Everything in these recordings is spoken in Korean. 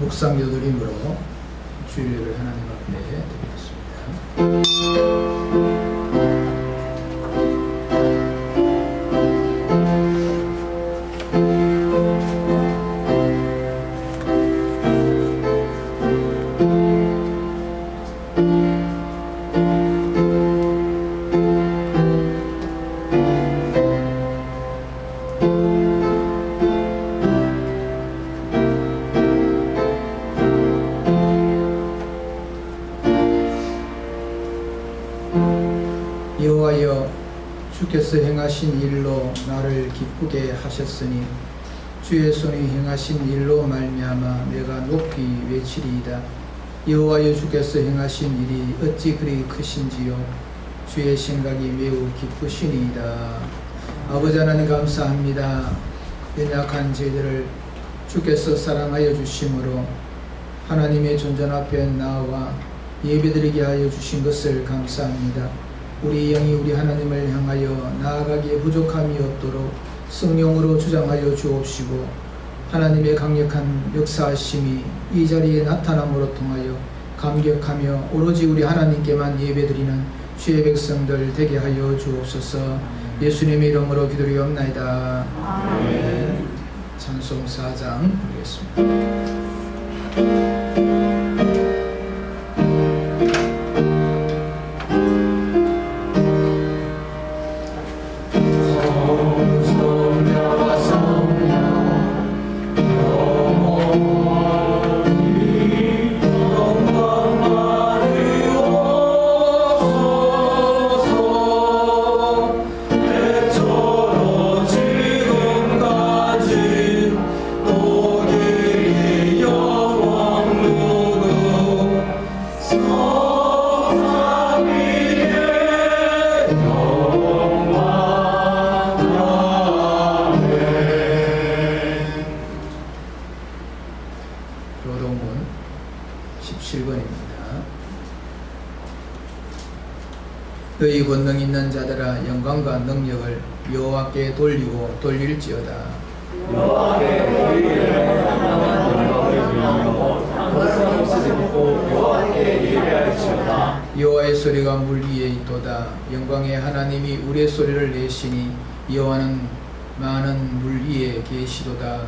묵상기도림으로 주일을 하나님 앞에 드리겠습니다. 여호와여, 주께서 행하신 일로 나를 기쁘게 하셨으니 주의 손이 행하신 일로 말미암아 내가 높이 외치리이다. 여호와여, 주께서 행하신 일이 어찌 그리 크신지요. 주의 생각이 매우 기쁘시니이다. 아버지 하나님 감사합니다. 연약한 저희들을 주께서 사랑하여 주심으로 하나님의 존전 앞에 나와 예배드리게 하여 주신 것을 감사합니다. 우리 영이 우리 하나님을 향하여 나아가기에 부족함이 없도록 성령으로 주장하여 주옵시고, 하나님의 강력한 역사하심이 이 자리에 나타남으로 통하여 감격하며 오로지 우리 하나님께만 예배드리는 주의 백성들 되게 하여 주옵소서. 예수님의 이름으로 기도리옵나이다. 아멘. 찬송 4장 드리겠습니다. 교동문 17번입니다. 너희 권능 있는 자들아, 영광과 능력을 여호와께 돌리고 돌릴지어다. 여호와께 돌리기를 당당한 영광을 돌리고 당당한 옷을 입고 여호와께 예배할지어다. 여호와의 소리가 물 위에 있도다. 영광의 하나님이 우리의 소리를 내시니 여호와는 많은 물 위에 계시도다.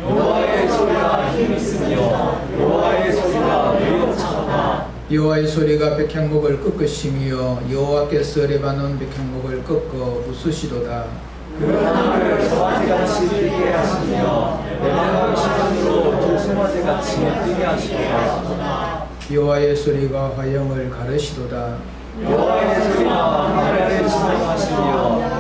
여호와의 소리가 힘 있으며 여호와의 소리가 매우 차다. 여호와의 소리가 백향목을 꺾으시며 여호와께서 레바논 백향목을 꺾어 부수시도다. 그 하나님을 송아지같이 뛰게 하시며 레바논 시간으로 독송아지같이 뛰게 하시도다. 여호와의 소리가 화영을 가르시도다. 여호와의 소리가 광야를 진동하시며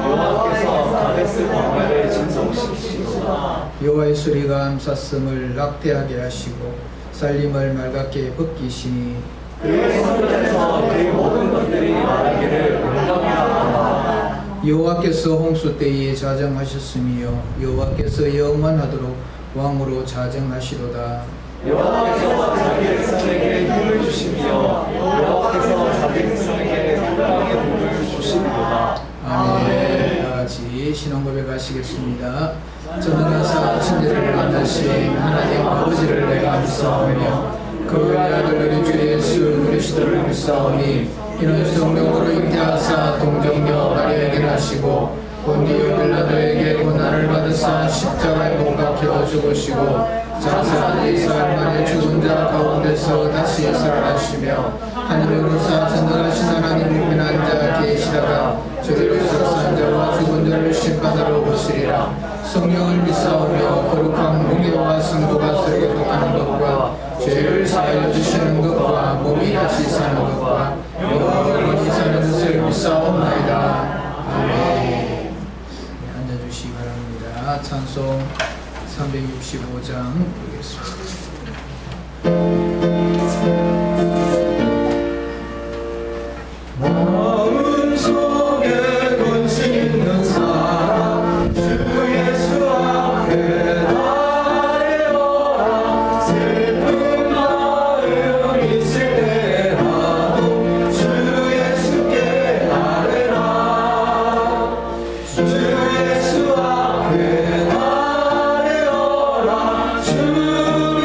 여호와께서 가데스 광야를 진동시키시도다. 여호와의 소리가 암사슴을 낙태하게 하시고 살림을 맑게 벗기시니 그의 손에서 그의 모든 것들이 말하기를 영광이라 하다. 여호와께서 홍수 때에 자정하셨으며 여호와께서 영원하도록 왕으로 자정하시도다. 여호와께서 자기 백성에게 힘을 주시며 여호와께서 자기 백성에게 평강의 복을 주시리로다. 아멘. 다같이 신앙 고백하시겠습니다. 전능하사 천지를 만드신 하나님 아버지를 내가 믿사오며 그의 아들 우리 주 예수 그리스도를 믿사오니 이는 성령으로 잉태하사 동정녀 마리아에게 나시고 본디오 빌라도에게 고난을 받으사 십자가에 못 박혀 죽으시고 장사한 이스라엘 만의 죽은 자 가운데서 다시 살아나시며 하늘으로서 전능하신 하나님 유민한 자 계시다가 저리로서 산 자와 죽은 자를 심판하러 오시리라. 성령을 믿사오며 거룩한 공예와 성도가 서로 교통하는 것과 죄를 사하여 주시는 것과 몸이 다시 사는 것과 영원히 사는 것을 믿사옵나이다. 아멘. 앉아주시기 바랍니다. 찬송 365장 보겠습니다. 마음속에 권신 있는 사람 주 예수 앞에 나아가라. 슬픈 마음 있을 때라도 주 예수께 아뢰라. 주 예수 앞에 나아가라. 주를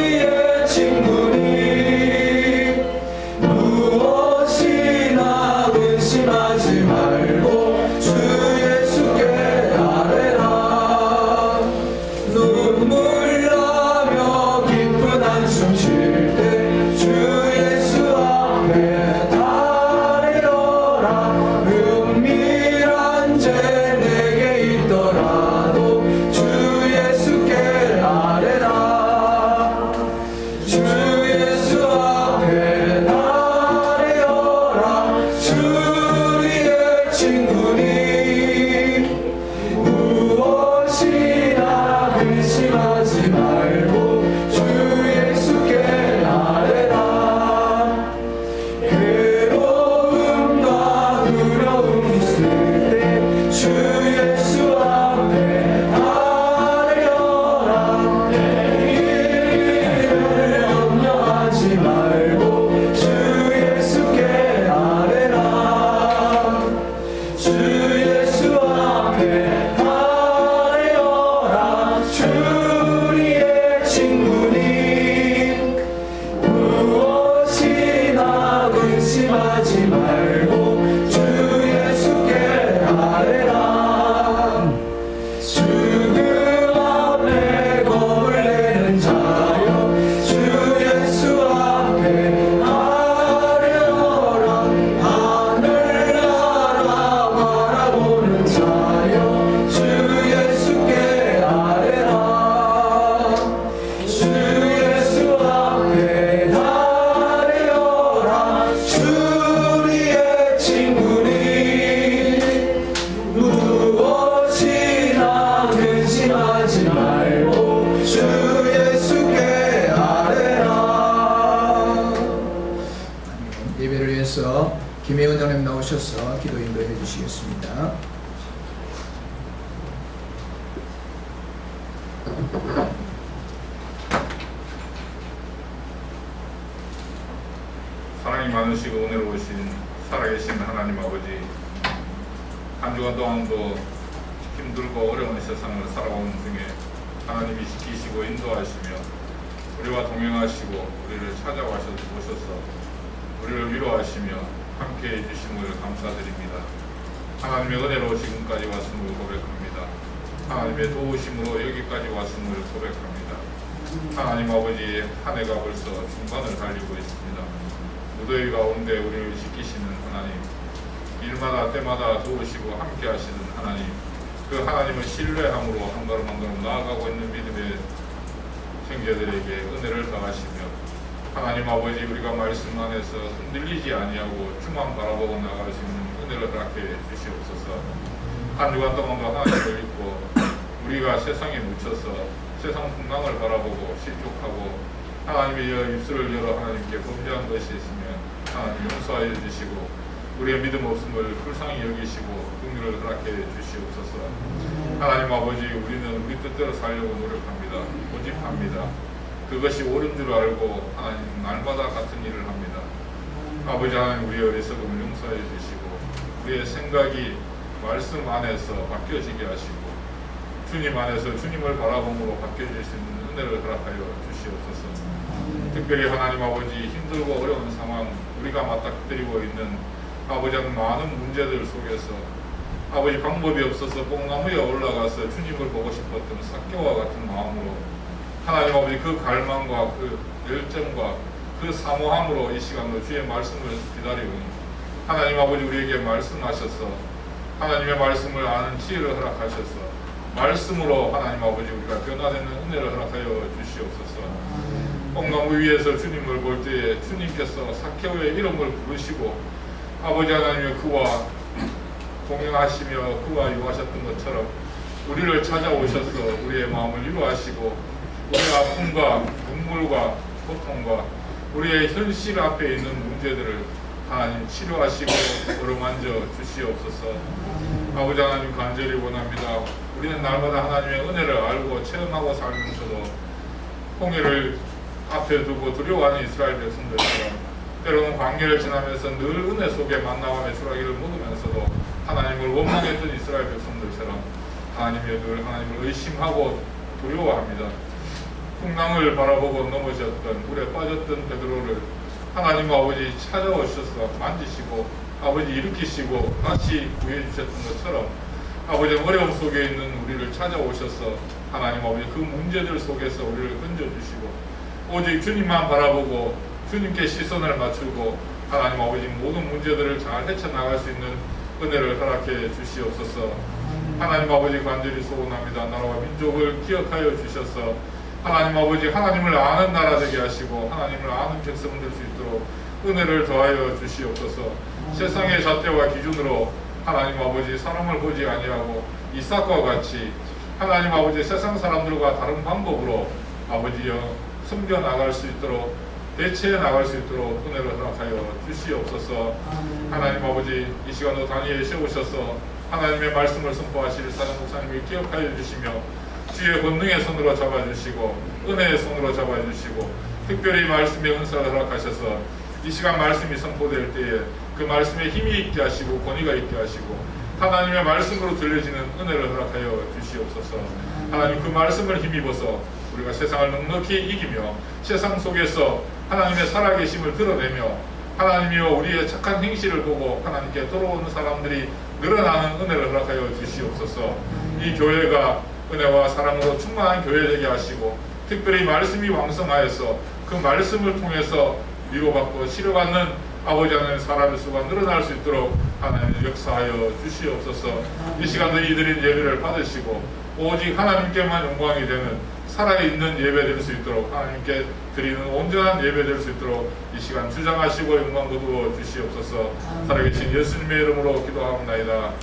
나오셔서 기도 인도해 주시겠습니다. 사랑이 많으시고 은혜로우신 살아계신 하나님 아버지, 한 주간 동안도 힘들고 어려운 세상을 살아오는 중에 하나님이 지키시고 인도하시며 우리와 동행하시고 우리를 찾아오셔서 우리를 위로하시며 함께해 주심을 감사드립니다. 하나님의 은혜로 지금까지 왔음을 고백합니다. 하나님의 도우심으로 여기까지 왔음을 고백합니다. 하나님 아버지, 한 해가 벌써 중반을 달리고 있습니다. 무더위 가운데 우리를 지키시는 하나님, 일마다 때마다 도우시고 함께 하시는 하나님, 그 하나님을 신뢰함으로 한 걸음 한 걸음 나아가고 있는 믿음의 형제들에게 은혜를 더하시며, 하나님 아버지, 우리가 말씀 안에서 흔들리지 아니하고 주만 바라보고 나아갈 수 있는 은혜를 허락해 주시옵소서. 한 주간 동안도 하나님을 믿고 우리가 세상에 묻혀서 세상 풍랑을 바라보고 실족하고 하나님의 입술을 열어 하나님께 범죄한 것이 있으면 하나님 용서하여 주시고 우리의 믿음 없음을 불쌍히 여기시고 긍휼을 허락해 주시옵소서. 하나님 아버지, 우리는 우리 뜻대로 살려고 노력합니다. 고집합니다. 그것이 옳은 줄 알고 하나님 날마다 같은 일을 합니다. 아버지 하나님, 우리의 어리석음을 용서해 주시고 우리의 생각이 말씀 안에서 바뀌어지게 하시고 주님 안에서 주님을 바라봄으로 바뀌어질 수 있는 은혜를 허락하여 주시옵소서. 특별히 하나님 아버지, 힘들고 어려운 상황, 우리가 맞닥뜨리고 있는 아버지 하나님 많은 문제들 속에서 아버지 방법이 없어서 뽕나무에 올라가서 주님을 보고 싶었던 삭개와 같은 마음으로 하나님 아버지 그 갈망과 그 열정과 그 사모함으로 이 시간도 주의 말씀을 기다리오니 하나님 아버지 우리에게 말씀하셔서 하나님의 말씀을 아는 지혜를 허락하셔서 말씀으로 하나님 아버지 우리가 변화되는 은혜를 허락하여 주시옵소서. 뽕나무 위에서 주님을 볼 때에 주님께서 삭개오의 이름을 부르시고 아버지 하나님의 그와 동행하시며 그와 유하셨던 것처럼 우리를 찾아오셔서 우리의 마음을 위로하시고 우리의 아픔과 눈물과 고통과 우리의 현실 앞에 있는 문제들을 하나님 치료하시고 어루만져 주시옵소서. 아버지 하나님, 간절히 원합니다. 우리는 날마다 하나님의 은혜를 알고 체험하고 살면서도 홍해를 앞에 두고 두려워하는 이스라엘 백성들처럼 때로는 광야를 지나면서 늘 은혜 속에 만나감의 수라기를 먹으면서도 하나님을 원망했던 이스라엘 백성들처럼 늘 하나님을 의심하고 두려워합니다. 풍랑을 바라보고 넘어졌던 물에 빠졌던 베드로를 하나님 아버지 찾아오셔서 만지시고 아버지 일으키시고 다시 구해주셨던 것처럼 아버지 어려움 속에 있는 우리를 찾아오셔서 하나님 아버지 그 문제들 속에서 우리를 건져주시고 오직 주님만 바라보고 주님께 시선을 맞추고 하나님 아버지 모든 문제들을 잘 헤쳐나갈 수 있는 은혜를 허락해 주시옵소서. 하나님 아버지, 간절히 소원합니다. 나라와 민족을 기억하여 주셔서 하나님 아버지 하나님을 아는 나라 되게 하시고 하나님을 아는 백성 될 수 있도록 은혜를 더하여 주시옵소서. 세상의 잣대와 기준으로 하나님 아버지 사람을 보지 아니하고 이삭과 같이 하나님 아버지 세상 사람들과 다른 방법으로 아버지여 섬겨 나갈 수 있도록 대체해 나갈 수 있도록 은혜를 허락하여 주시옵소서. 하나님 아버지, 이 시간도 다니엘 세우셔서 하나님의 말씀을 선포하실 사장 목사님을 기억하여 주시며 주의 권능의 손으로 잡아주시고 은혜의 손으로 잡아주시고 특별히 말씀의 은사를 허락하셔서 이 시간 말씀이 선포될 때에 그 말씀에 힘이 있게 하시고 권위가 있게 하시고 하나님의 말씀으로 들려지는 은혜를 허락하여 주시옵소서. 하나님, 그 말씀을 힘입어서 우리가 세상을 넉넉히 이기며 세상 속에서 하나님의 살아계심을 드러내며 하나님이여 우리의 착한 행실을 보고 하나님께 돌아오는 사람들이 늘어나는 은혜를 허락하여 주시옵소서. 이 교회가 은혜와 사랑으로 충만한 교회 되게 하시고 특별히 말씀이 왕성하여서 그 말씀을 통해서 위로받고 치료받는 아버지 하나님 사람의 수가 늘어날 수 있도록 하나님 역사하여 주시옵소서. 이 시간도 이들인 예배를 받으시고 오직 하나님께만 영광이 되는 살아있는 예배 될 수 있도록 하나님께 드리는 온전한 예배 될 수 있도록 이 시간 주장하시고 영광 거두어 주시옵소서. 살아계신 예수님의 이름으로 기도하옵나이다.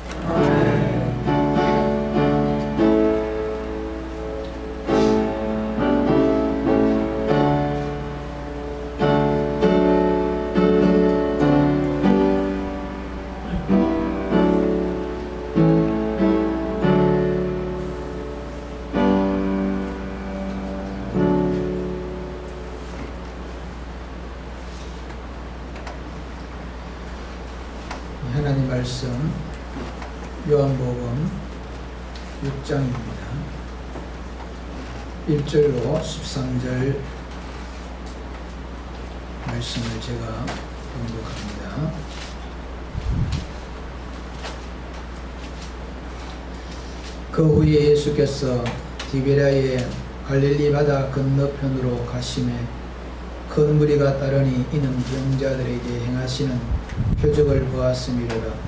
말씀 요한복음 6장입니다. 1절로 13절 말씀을 제가 봉독합니다. 그 후에 예수께서 디베랴의 갈릴리 바다 건너편으로 가시매 큰 무리가 따르니 이는 병자들에게 행하시는 표적을 보았음이로라.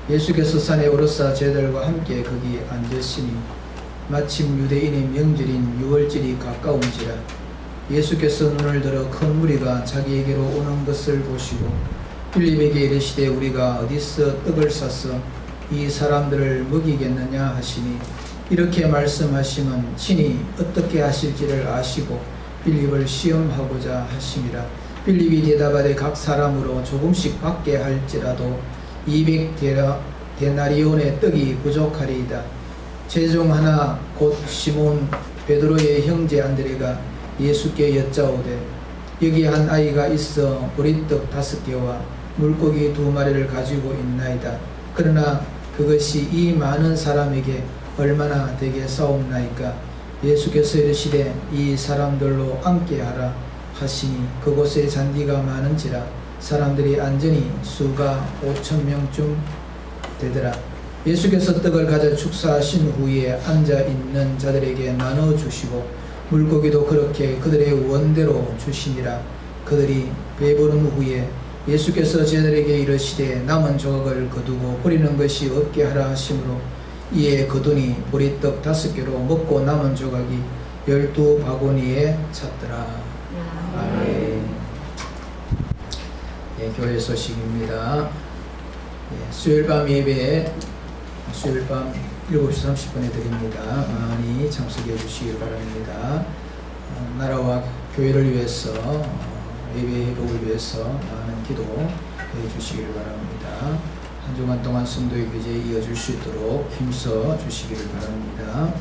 예수께서 산에 오르사 제자들과 함께 거기 앉으시니 마침 유대인의 명절인 유월절이 가까운지라. 예수께서 눈을 들어 큰 무리가 자기에게로 오는 것을 보시고 빌립에게 이르시되 우리가 어디서 떡을 사서 이 사람들을 먹이겠느냐 하시니 이렇게 말씀하시면 친히 어떻게 하실지를 아시고 빌립을 시험하고자 하심이라. 빌립이 대답하되 각 사람으로 조금씩 받게 할지라도 200데나리온의 떡이 부족하리이다. 제중 하나 곧 시몬 베드로의 형제 안드레가 예수께 여짜오되 여기 한 아이가 있어 보리떡 5개와 물고기 2마리를 가지고 있나이다. 그러나 그것이 이 많은 사람에게 얼마나 되겠사옵나이까. 예수께서 이르시되 이 사람들로 앉게 하라 하시니 그곳에 잔디가 많은지라 사람들이 앉으니 수가 5,000명쯤 되더라. 예수께서 떡을 가져 축사하신 후에 앉아있는 자들에게 나눠주시고 물고기도 그렇게 그들의 원대로 주시니라. 그들이 배부른 후에 예수께서 제자들에게 이르시되 남은 조각을 거두고 버리는 것이 없게 하라 하시므로 이에 거두니 보리떡 5개로 먹고 남은 조각이 12바구니에 찼더라. 아멘. 예, 교회 소식입니다. 예, 수요일밤 예배 수요일밤 7시 30분에 드립니다. 많이 참석해 주시길 바랍니다. 나라와 교회를 위해서 예배 회복을 위해서 많은 기도해 주시길 바랍니다. 한 주간 동안 성도의 교제에 이어질 수 있도록 힘써 주시기를 바랍니다.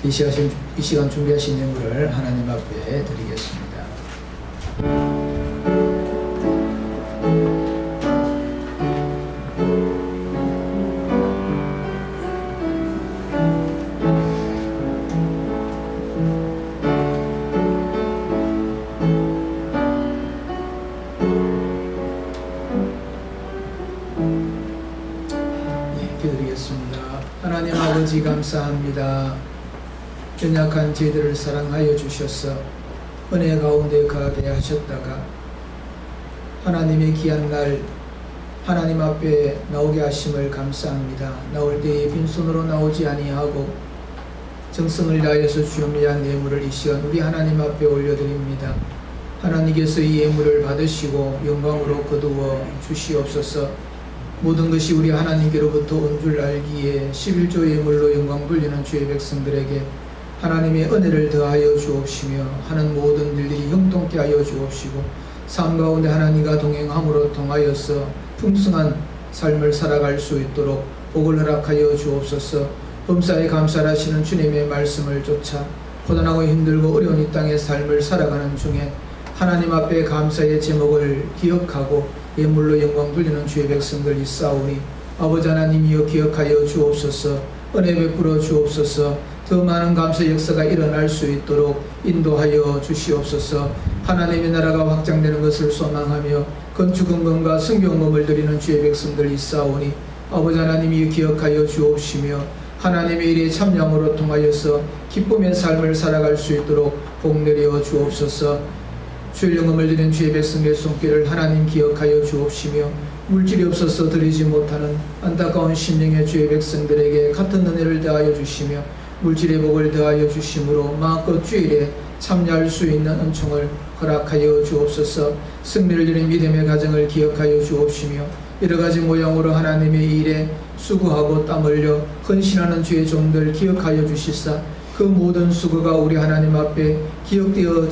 이 시간 준비하신 예물을 하나님 앞에 드리겠습니다. 기도드리겠습니다. 하나님 아버지 감사합니다. 연약한 저희들을 사랑하여 주셔서 은혜 가운데 거하게 하셨다가 하나님의 귀한 날 하나님 앞에 나오게 하심을 감사합니다. 나올 때에 빈손으로 나오지 아니하고 정성을 다하여서 주님 위한 예물을 이 시간 우리 하나님 앞에 올려드립니다. 하나님께서 이 예물을 받으시고 영광으로 거두어 주시옵소서. 모든 것이 우리 하나님께로부터 온 줄 알기에 11조 예물로 영광 돌리는 주의 백성들에게 하나님의 은혜를 더하여 주옵시며 하는 모든 일들이 형통케 하여 주옵시고 삶 가운데 하나님과 동행함으로 통하여서 풍성한 삶을 살아갈 수 있도록 복을 허락하여 주옵소서. 범사에 감사하시는 주님의 말씀을 쫓아 고단하고 힘들고 어려운 이 땅의 삶을 살아가는 중에 하나님 앞에 감사의 제목을 기억하고 예물로 영광 돌리는 주의 백성들 있사오니 아버지 하나님이여 기억하여 주옵소서. 은혜 베풀어 주옵소서. 더 많은 감사 역사가 일어날 수 있도록 인도하여 주시옵소서. 하나님의 나라가 확장되는 것을 소망하며 건축헌금과 성경금을 드리는 주의 백성들 있사오니 아버지 하나님이 기억하여 주옵시며 하나님의 일에 참여함으로 통하여서 기쁨의 삶을 살아갈 수 있도록 복 내려 주옵소서. 주의 영음을 드린 주의 백성의 손길을 하나님 기억하여 주옵시며 물질이 없어서 드리지 못하는 안타까운 심령의 주의 백성들에게 같은 은혜를 더하여 주시며 물질의 복을 더하여 주심으로 마음껏 주일에 참여할 수 있는 은총을 허락하여 주옵소서. 승리를 드린 믿음의 가정을 기억하여 주옵시며 여러가지 모양으로 하나님의 일에 수고하고 땀 흘려 헌신하는 주의 종들 기억하여 주시사 그 모든 수고가 우리 하나님 앞에 기억되어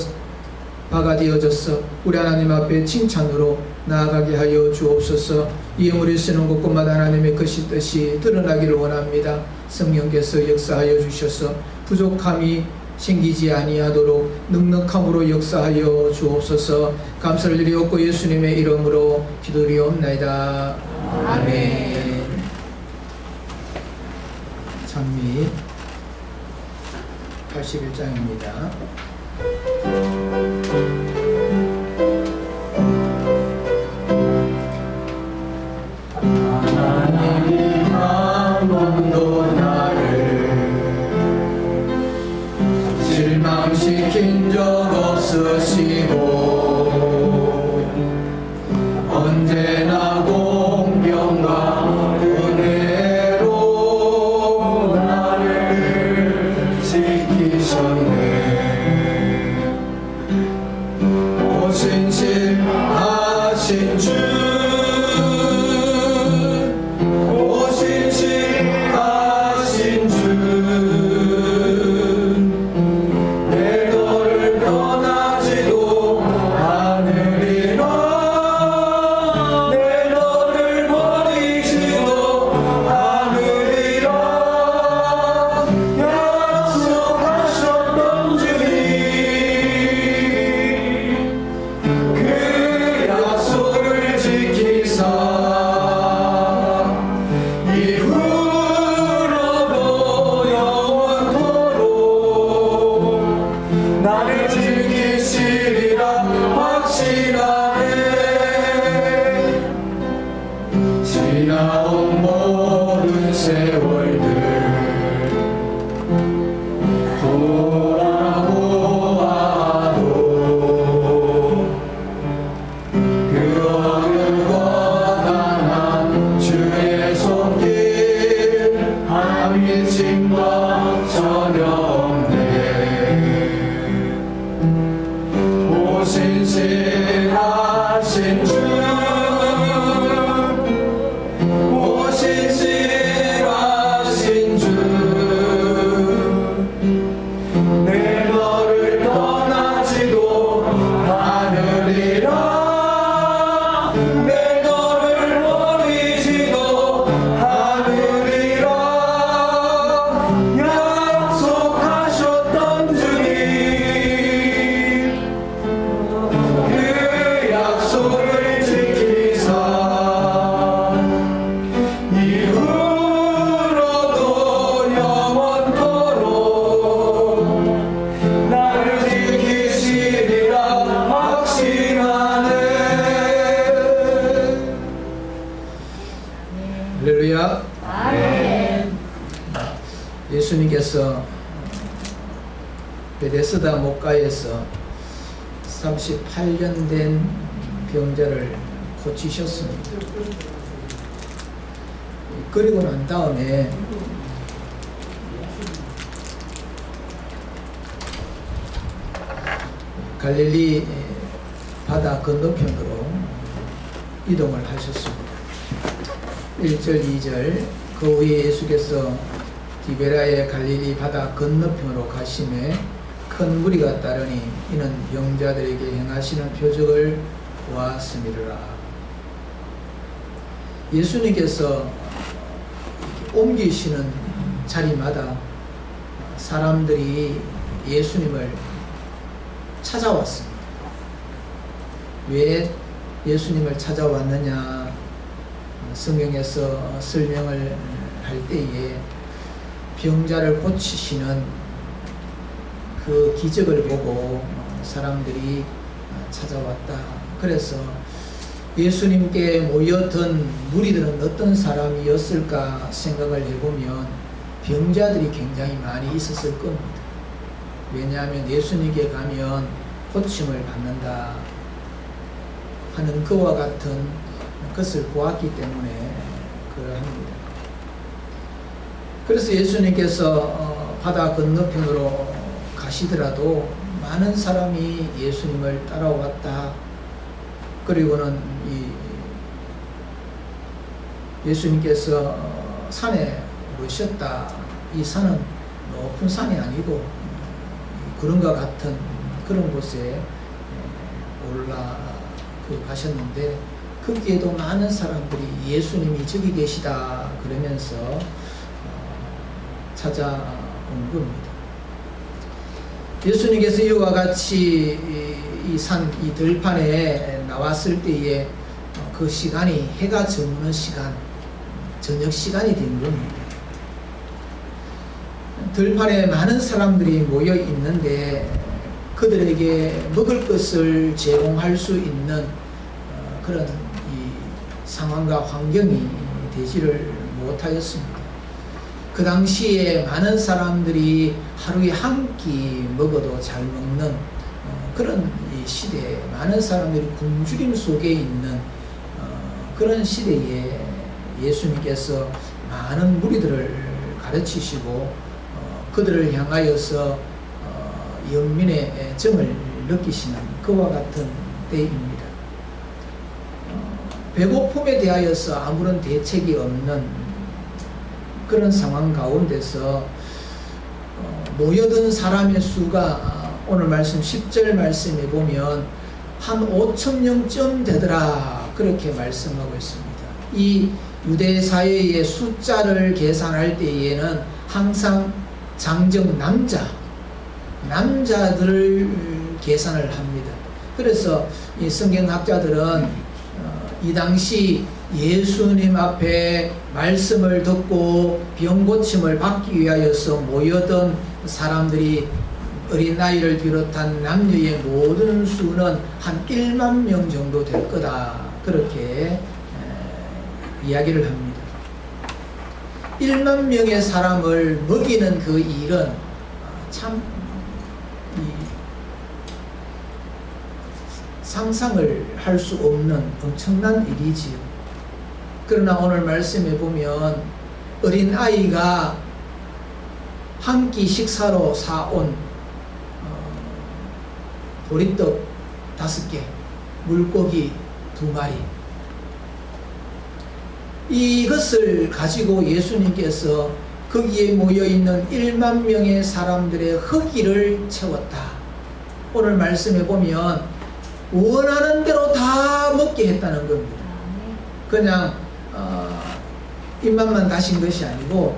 바가 되어져서 우리 하나님 앞에 칭찬으로 나아가게 하여 주옵소서. 이 예물을 쓰는 곳곳마다 하나님의 뜻이 드러나기를 원합니다. 성령께서 역사하여 주셔서 부족함이 생기지 아니하도록 넉넉함으로 역사하여 주옵소서. 감사를 드리옵고 예수님의 이름으로 기도드리옵나이다. 아멘. 찬미 81장입니다. 하나님 한 번도 나를 실망시킨 적 없으시고 언제나 공평과 은혜로 나를 지키셨네. 오신실하신 주, 오신실하신 주, 내 너를 떠나지도 않으리라. 내 너를 버리지도 않으리라. 약속하셨던 주님, 그 약속을 지키사 이후로도 영원토록 나를 지키시리라 확신하네. 지나온 모든 세월들 돌아보아도 그 어느 고단한 주의 손길 한 미침과 전혀 없네. 오신실하신 주, 오신실하신 주, 내 너를 떠나지도 않으리라. 내 너를 버리지도 않으리라. 약속하셨던 주님, 그 약속을 지키사 이후로도 영원토록 나를 지키시리라 확신하네. 할렐루야. 예수님께서 베데스다 목가에서 38년 된 병자를 고치셨습니다. 그리고 난 다음에 갈릴리 바다 건너편으로 이동을 하셨습니다. 1절, 2절. 그 후에 예수께서 디베라의 갈릴리 바다 건너편으로 가심에 큰 무리가 따르니 이는 병자들에게 행하시는 표적을 보았음이라. 예수님께서 옮기시는 자리마다 사람들이 예수님을 찾아왔습니다. 왜 예수님을 찾아왔느냐? 성경에서 설명을 할 때에 병자를 고치시는 그 기적을 보고 사람들이 찾아왔다. 그래서 예수님께 모였던 무리들은 어떤 사람이었을까 생각을 해보면 병자들이 굉장히 많이 있었을 겁니다. 왜냐하면 예수님께 가면 고침을 받는다 하는 그와 같은 것을 보았기 때문에 그러합니다. 그래서 예수님께서 바다 건너편으로 가시더라도 많은 사람이 예수님을 따라왔다. 그리고는 예수님께서 산에 오르셨다. 이 산은 높은 산이 아니고 구름과 같은 그런 곳에 가셨는데 거기에도 많은 사람들이 예수님이 저기 계시다 그러면서 찾아온 겁니다. 예수님께서 이와 같이 이 들판에 나왔을 때에 그 시간이 해가 저무는 시간, 저녁 시간이 된 겁니다. 들판에 많은 사람들이 모여 있는데 그들에게 먹을 것을 제공할 수 있는 그런 이 상황과 환경이 되지를 못하였습니다. 그 당시에 많은 사람들이 하루에 한 끼 먹어도 잘 먹는 그런 이 시대에 많은 사람들이 굶주림 속에 있는 그런 시대에 예수님께서 많은 무리들을 가르치시고 그들을 향하여서 연민의 정을 느끼시는 그와 같은 때입니다. 배고픔에 대하여서 아무런 대책이 없는 그런 상황 가운데서 모여든 사람의 수가 오늘 말씀 10절 말씀에 보면 한 5,000명쯤 되더라 그렇게 말씀하고 있습니다. 이 유대 사회의 숫자를 계산할 때에는 항상 장정 남자들을 계산을 합니다. 그래서 이 성경학자들은 이 당시 예수님 앞에 말씀을 듣고 병 고침을 받기 위하여서 모여든 사람들이 어린아이를 비롯한 남녀의 모든 수는 한 1만 명 정도 될 거다 그렇게 이야기를 합니다. 1만 명의 사람을 먹이는 그 일은 참 상상을 할 수 없는 엄청난 일이지요. 그러나 오늘 말씀에 보면 어린아이가 한 끼 식사로 사온 보리떡 5개, 물고기 2마리 이것을 가지고 예수님께서 거기에 모여있는 1만 명의 사람들의 허기를 채웠다. 오늘 말씀에 보면 원하는 대로 다 먹게 했다는 겁니다. 그냥 입맛만 다신 것이 아니고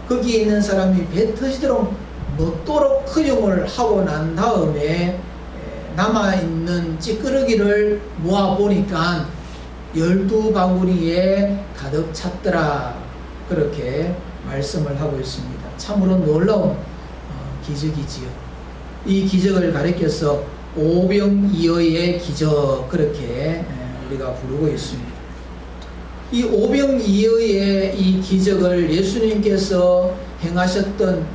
거기에 있는 사람이 배 터지도록 먹도록 허용을 하고 난 다음에 남아있는 찌끄러기를 모아보니까 12바구니에 가득 찼더라 그렇게 말씀을 하고 있습니다. 참으로 놀라운 기적이지요. 이 기적을 가리켜서 오병이어의 기적 그렇게 우리가 부르고 있습니다. 이 오병이어의 이 기적을 예수님께서 행하셨던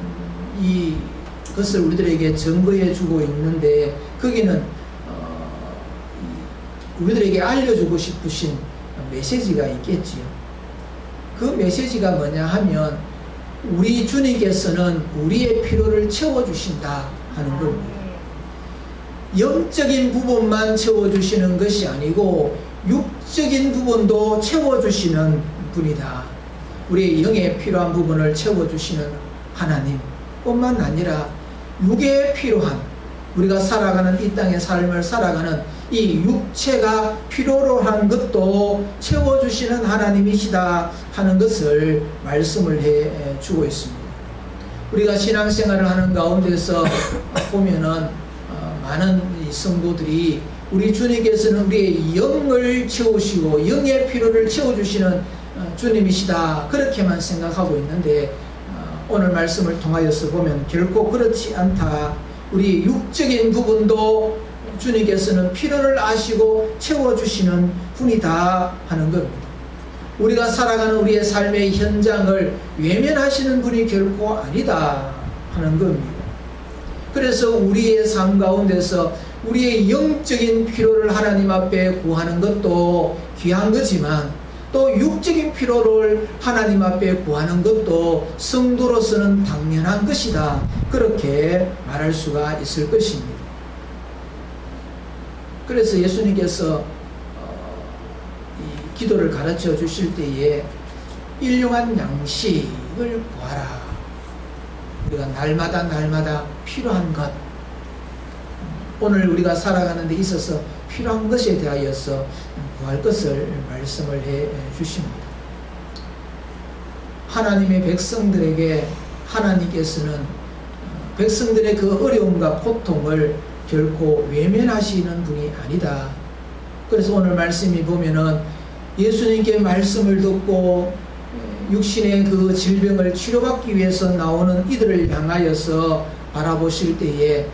이 것을 우리들에게 증거해 주고 있는데 거기는 우리들에게 알려주고 싶으신 메시지가 있겠지요. 그 메시지가 뭐냐 하면 우리 주님께서는 우리의 필요를 채워주신다 하는 겁니다. 영적인 부분만 채워주시는 것이 아니고 육적인 부분도 채워주시는 분이다. 우리의 영에 필요한 부분을 채워주시는 하나님 뿐만 아니라 육에 필요한 우리가 살아가는 이 땅의 삶을 살아가는 이 육체가 필요로 하는 것도 채워주시는 하나님이시다 하는 것을 말씀을 해 주고 있습니다. 우리가 신앙생활을 하는 가운데서 보면은 많은 성도들이 우리 주님께서는 우리의 영을 채우시고 영의 필요를 채워주시는 주님이시다 그렇게만 생각하고 있는데 오늘 말씀을 통하여서 보면 결코 그렇지 않다. 우리 육적인 부분도 주님께서는 필요를 아시고 채워주시는 분이다 하는 겁니다. 우리가 살아가는 우리의 삶의 현장을 외면하시는 분이 결코 아니다 하는 겁니다. 그래서 우리의 삶 가운데서 우리의 영적인 필요를 하나님 앞에 구하는 것도 귀한 거지만 또 육적인 필요를 하나님 앞에 구하는 것도 성도로서는 당연한 것이다 그렇게 말할 수가 있을 것입니다. 그래서 예수님께서 이 기도를 가르쳐 주실 때에 일용한 양식을 구하라. 우리가 날마다 필요한 것, 오늘 우리가 살아가는 데 있어서 필요한 것에 대하여서 구할 것을 말씀을 해 주십니다. 하나님의 백성들에게 하나님께서는 백성들의 그 어려움과 고통을 결코 외면하시는 분이 아니다. 그래서 오늘 말씀이 보면은 예수님께 말씀을 듣고 육신의 그 질병을 치료받기 위해서 나오는 이들을 향하여서 바라보실 때에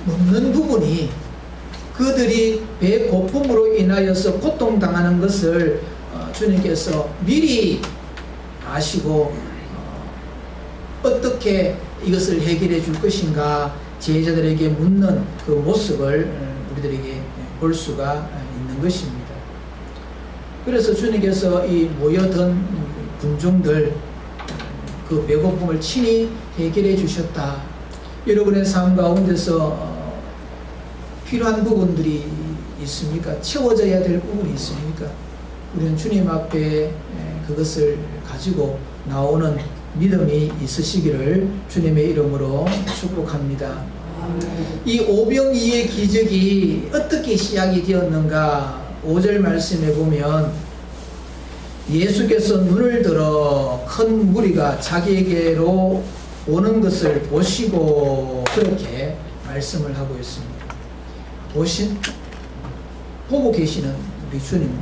묻는 부분이 그들이 배고픔으로 인하여서 고통당하는 것을 주님께서 미리 아시고 어떻게 이것을 해결해 줄 것인가 제자들에게 묻는 그 모습을 우리들에게 볼 수가 있는 것입니다. 그래서 주님께서 이 모여든 군중들 그 배고픔을 친히 해결해 주셨다. 여러분의 삶 가운데서 필요한 부분들이 있습니까? 채워져야 될 부분이 있습니까? 우리는 주님 앞에 그것을 가지고 나오는 믿음이 있으시기를 주님의 이름으로 축복합니다. 이 오병이의 기적이 어떻게 시작이 되었는가? 5절 말씀에 보면 예수께서 눈을 들어 큰 무리가 자기에게로 오는 것을 보시고 그렇게 말씀을 하고 있습니다. 보고 계시는 우리 주님.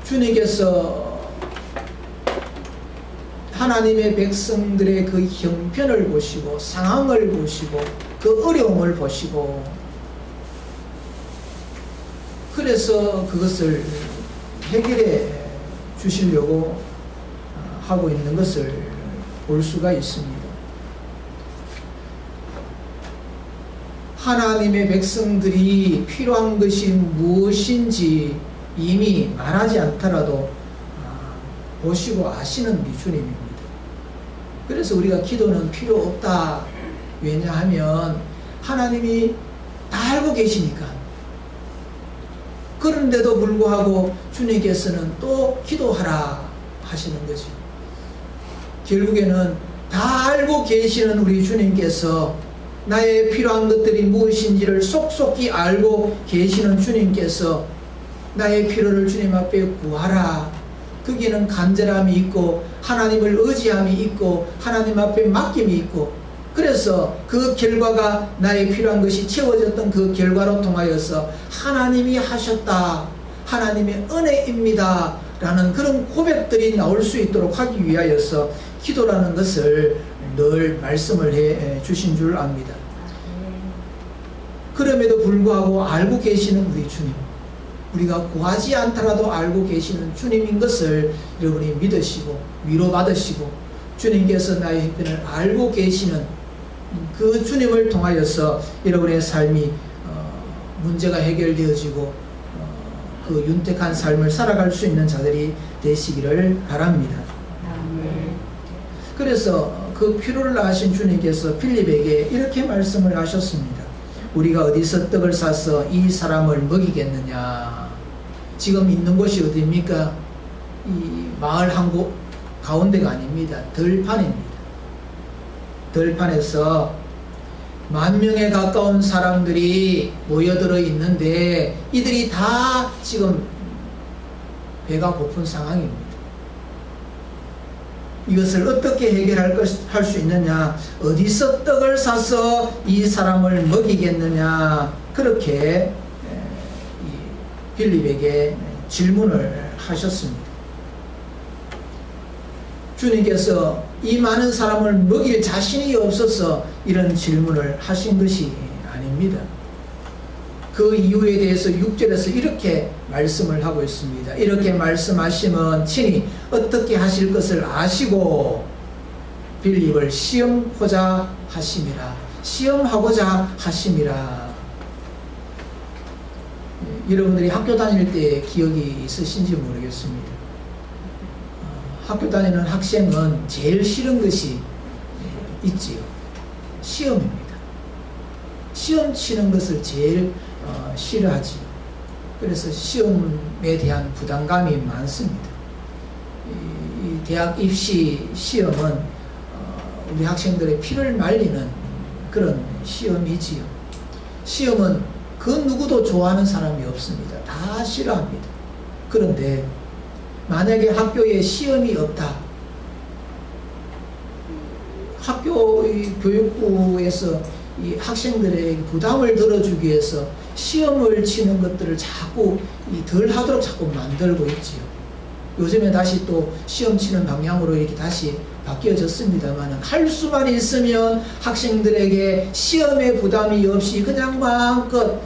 주님께서 하나님의 백성들의 그 형편을 보시고 상황을 보시고 그 어려움을 보시고 그래서 그것을 해결해 주시려고 하고 있는 것을 볼 수가 있습니다. 하나님의 백성들이 필요한 것이 무엇인지 이미 말하지 않더라도 보시고 아시는 우리 주님입니다. 그래서 우리가 기도는 필요 없다. 왜냐하면 하나님이 다 알고 계시니까. 그런데도 불구하고 주님께서는 또 기도하라 하시는 거지. 결국에는 다 알고 계시는 우리 주님께서 나의 필요한 것들이 무엇인지를 속속히 알고 계시는 주님께서 나의 필요를 주님 앞에 구하라. 거기에는 간절함이 있고 하나님을 의지함이 있고 하나님 앞에 맡김이 있고 그래서 그 결과가 나의 필요한 것이 채워졌던 그 결과로 통하여서 하나님이 하셨다. 하나님의 은혜입니다. 라는 그런 고백들이 나올 수 있도록 하기 위하여서 기도라는 것을 늘 말씀을 해 주신 줄 압니다. 그럼에도 불구하고 알고 계시는 우리 주님, 우리가 구하지 않더라도 알고 계시는 주님인 것을 여러분이 믿으시고 위로받으시고 주님께서 나의 형편을 알고 계시는 그 주님을 통하여서 여러분의 삶이 문제가 해결되어지고 그 윤택한 삶을 살아갈 수 있는 자들이 되시기를 바랍니다. 그래서 그 필요를 아신 주님께서 필립에게 이렇게 말씀을 하셨습니다. 우리가 어디서 떡을 사서 이 사람을 먹이겠느냐. 지금 있는 곳이 어디입니까? 이 마을 한 곳 가운데가 아닙니다. 들판입니다. 들판에서 10,000명에 가까운 사람들이 모여들어 있는데 이들이 다 지금 배가 고픈 상황입니다. 이것을 어떻게 해결할 수 있느냐? 어디서 떡을 사서 이 사람을 먹이겠느냐? 그렇게 빌립에게 질문을 하셨습니다. 주님께서 이 많은 사람을 먹일 자신이 없어서 이런 질문을 하신 것이 아닙니다. 그 이유에 대해서 6절에서 이렇게 말씀을 하고 있습니다. 이렇게 말씀하시면 친히 어떻게 하실 것을 아시고 빌립을 시험하고자 하심이라. 시험하고자 하심이라. 여러분들이 학교 다닐 때 기억이 있으신지 모르겠습니다. 학교 다니는 학생은 제일 싫은 것이 있지요. 시험입니다. 시험 치는 것을 제일 싫어하지. 그래서 시험에 대한 부담감이 많습니다. 이 대학 입시 시험은 우리 학생들의 피를 말리는 그런 시험이지요. 시험은 그 누구도 좋아하는 사람이 없습니다. 다 싫어합니다. 그런데 만약에 학교에 시험이 없다. 또 이 교육부에서 이 학생들에게 부담을 덜어주기 위해서 시험을 치는 것들을 자꾸 덜 하도록 자꾸 만들고 있지요. 요즘에 다시 또 시험 치는 방향으로 이렇게 다시 바뀌어졌습니다만, 할 수만 있으면 학생들에게 시험에 부담이 없이 그냥 마음껏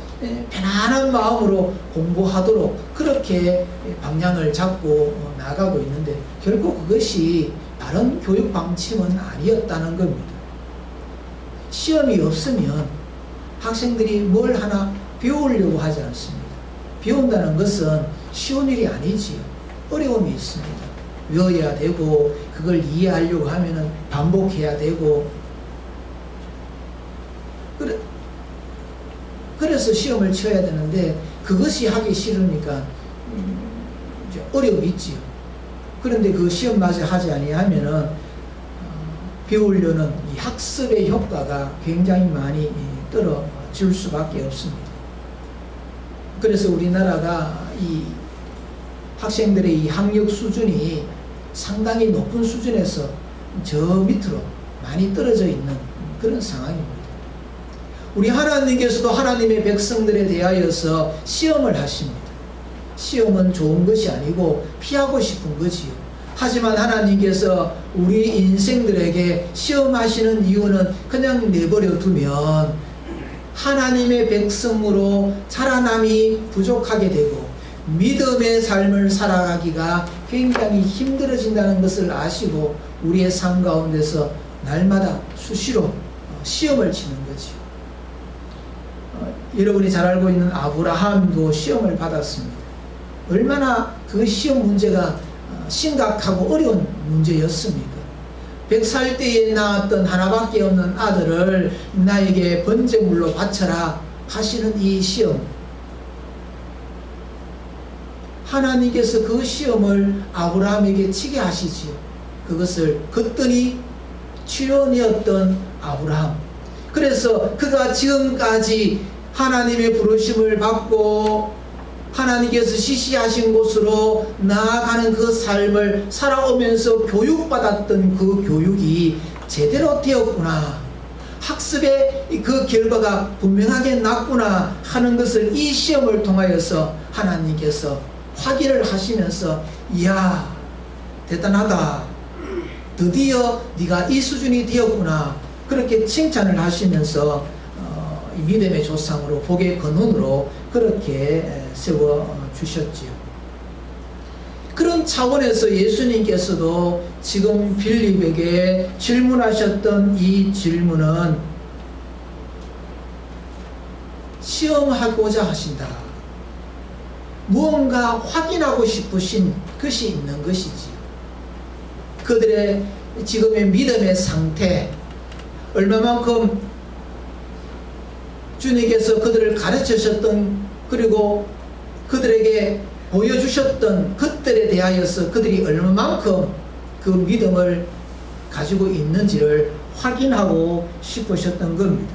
편안한 마음으로 공부하도록 그렇게 방향을 잡고 나가고 있는데, 결국 그것이 바른 교육 방침은 아니었다는 겁니다. 시험이 없으면 학생들이 뭘 하나 배우려고 하지 않습니다. 배운다는 것은 쉬운 일이 아니지요. 어려움이 있습니다. 외워야 되고, 그걸 이해하려고 하면은 반복해야 되고, 그래서 시험을 쳐야 되는데, 그것이 하기 싫으니까 이제 어려움이 있지요. 그런데 그 시험마저 하지 아니하면은 배우려는 이 학습의 효과가 굉장히 많이 떨어질 수밖에 없습니다. 그래서 우리나라가 이 학생들의 이 학력 수준이 상당히 높은 수준에서 저 밑으로 많이 떨어져 있는 그런 상황입니다. 우리 하나님께서도 하나님의 백성들에 대하여서 시험을 하십니다. 시험은 좋은 것이 아니고 피하고 싶은 거지요. 하지만 하나님께서 우리 인생들에게 시험하시는 이유는 그냥 내버려 두면 하나님의 백성으로 자라남이 부족하게 되고 믿음의 삶을 살아가기가 굉장히 힘들어진다는 것을 아시고 우리의 삶 가운데서 날마다 수시로 시험을 치는 거지요. 여러분이 잘 알고 있는 아브라함도 시험을 받았습니다. 얼마나 그 시험 문제가 심각하고 어려운 문제였습니까? 100살 때에 낳았던 하나밖에 없는 아들을 나에게 번제물로 바쳐라 하시는 이 시험, 하나님께서 그 시험을 아브라함에게 치게 하시지요. 그것을 걷더니 출연이었던 아브라함. 그래서 그가 지금까지 하나님의 부르심을 받고 하나님께서 지시하신 곳으로 나아가는 그 삶을 살아오면서 교육받았던 그 교육이 제대로 되었구나, 학습의 그 결과가 분명하게 났구나 하는 것을 이 시험을 통하여서 하나님께서 확인을 하시면서, 이야 대단하다, 드디어 네가 이 수준이 되었구나, 그렇게 칭찬을 하시면서 믿음의 조상으로, 복의 근원으로 그렇게 세워주셨지요. 그런 차원에서 예수님께서도 지금 빌립에게 질문하셨던 이 질문은 시험하고자 하신다, 무언가 확인하고 싶으신 것이 있는 것이지요. 그들의 지금의 믿음의 상태, 얼마만큼 주님께서 그들을 가르치셨던, 그리고 그들에게 보여주셨던 것들에 대하여서 그들이 얼마만큼 그 믿음을 가지고 있는지를 확인하고 싶으셨던 겁니다.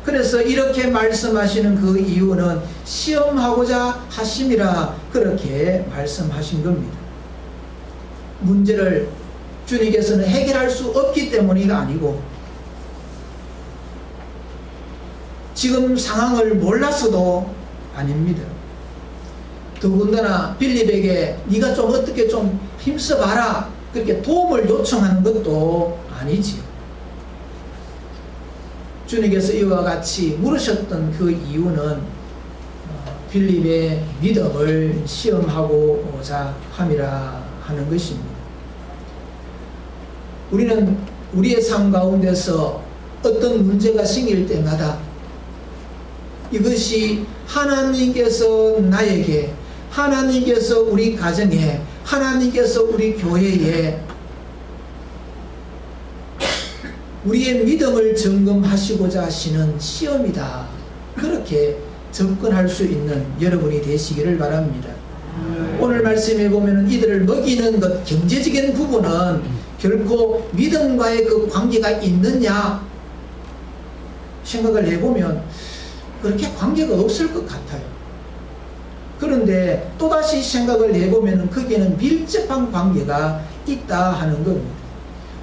그래서 이렇게 말씀하시는 그 이유는 시험하고자 하심이라 그렇게 말씀하신 겁니다. 문제를 주님께서는 해결할 수 없기 때문이 아니고, 지금 상황을 몰라서도 아닙니다. 더군다나 빌립에게 네가 좀 어떻게 좀 힘써봐라 그렇게 도움을 요청하는 것도 아니지요. 주님께서 이와 같이 물으셨던 그 이유는 빌립의 믿음을 시험하고자 함이라 하는 것입니다. 우리는 우리의 삶 가운데서 어떤 문제가 생길 때마다 이것이 하나님께서 나에게, 하나님께서 우리 가정에, 하나님께서 우리 교회에 우리의 믿음을 점검하시고자 하시는 시험이다, 그렇게 접근할 수 있는 여러분이 되시기를 바랍니다. 오늘 말씀에 보면 이들을 먹이는 것, 경제적인 부분은 결코 믿음과의 그 관계가 있느냐 생각을 해보면 그렇게 관계가 없을 것 같아요. 그런데 또다시 생각을 해보면 거기에는 밀접한 관계가 있다 하는 겁니다.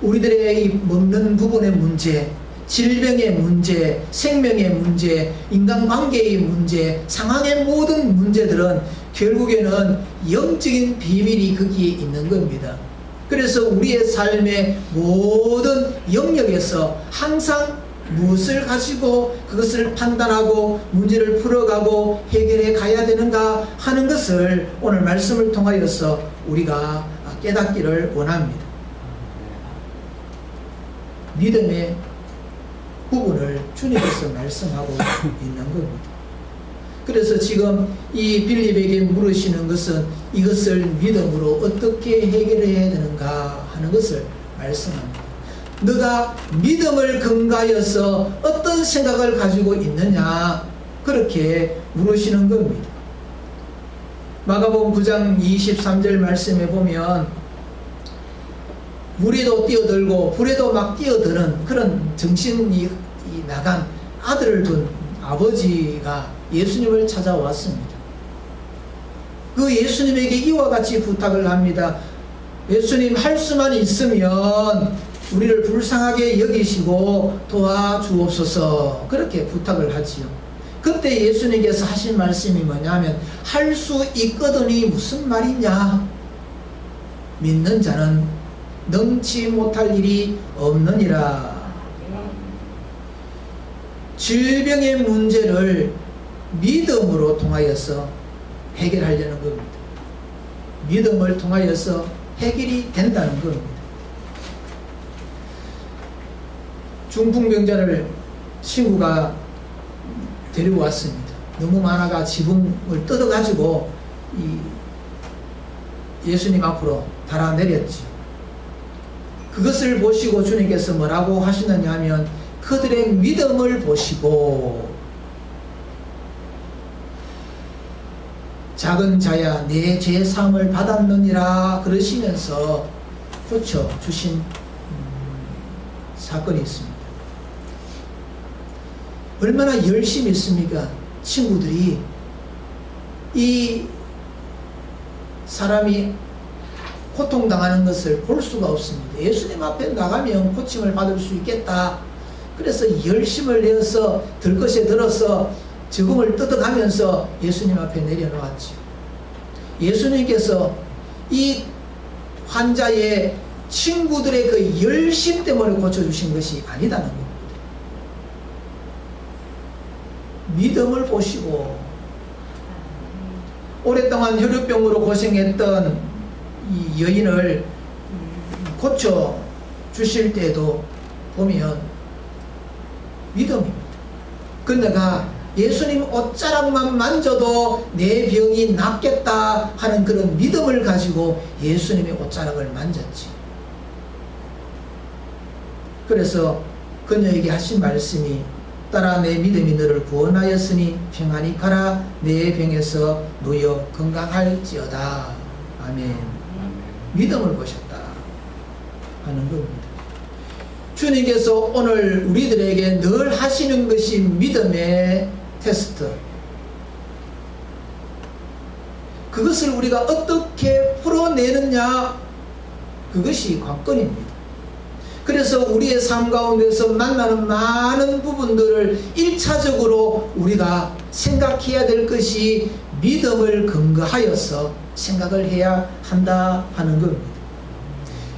우리들의 이 먹는 부분의 문제, 질병의 문제, 생명의 문제, 인간관계의 문제, 상황의 모든 문제들은 결국에는 영적인 비밀이 거기에 있는 겁니다. 그래서 우리의 삶의 모든 영역에서 항상 무엇을 가지고 그것을 판단하고 문제를 풀어가고 해결해 가야 되는가 하는 것을 오늘 말씀을 통하여서 우리가 깨닫기를 원합니다. 믿음의 부분을 주님께서 말씀하고 있는 겁니다. 그래서 지금 이 빌립에게 물으시는 것은 이것을 믿음으로 어떻게 해결해야 되는가 하는 것을 말씀합니다. 너가 믿음을 근거하여서 어떤 생각을 가지고 있느냐, 그렇게 물으시는 겁니다. 마가복음 9장 23절 말씀에 보면 물에도 뛰어들고 불에도 막 뛰어드는 그런 정신이 나간 아들을 둔 아버지가 예수님을 찾아왔습니다. 그 예수님에게 이와 같이 부탁을 합니다. 예수님, 할 수만 있으면 우리를 불쌍하게 여기시고 도와주옵소서, 그렇게 부탁을 하지요. 그때 예수님께서 하신 말씀이 뭐냐면 할 수 있거든이 무슨 말이냐, 믿는 자는 능치 못할 일이 없느니라. 질병의 문제를 믿음으로 통하여서 해결하려는 겁니다. 믿음을 통하여서 해결이 된다는 겁니다. 중풍병자를 친구가 데리고 왔습니다. 너무 많아가 지붕을 뜯어가지고 예수님 앞으로 달아내렸지. 그것을 보시고 주님께서 뭐라고 하시느냐 하면 그들의 믿음을 보시고 작은 자야 내 죄 사함을 받았느니라 그러시면서 고쳐주신 사건이 있습니다. 얼마나 열심히 있습니까? 친구들이 이 사람이 고통당하는 것을 볼 수가 없습니다. 예수님 앞에 나가면 고침을 받을 수 있겠다. 그래서 열심을 내어서 들것에 들어서 적응을 뜯어가면서 예수님 앞에 내려놓았죠. 예수님께서 이 환자의 친구들의 그 열심 때문에 고쳐주신 것이 아니다는 겁니다. 믿음을 보시고 오랫동안 혈루병으로 고생했던 이 여인을 고쳐주실 때도 보면 믿음입니다. 그러다가 예수님 옷자락만 만져도 내 병이 낫겠다 하는 그런 믿음을 가지고 예수님의 옷자락을 만졌지. 그래서 그녀에게 하신 말씀이 따라 내 믿음이 너를 구원하였으니 평안히 가라 내 병에서 누여 건강할지어다. 아멘. 믿음을 보셨다 하는 겁니다. 주님께서 오늘 우리들에게 늘 하시는 것이 믿음의 테스트. 그것을 우리가 어떻게 풀어내느냐, 그것이 관건입니다. 그래서 우리의 삶 가운데서 만나는 많은 부분들을 1차적으로 우리가 생각해야 될 것이 믿음을 근거하여서 생각을 해야 한다 하는 겁니다.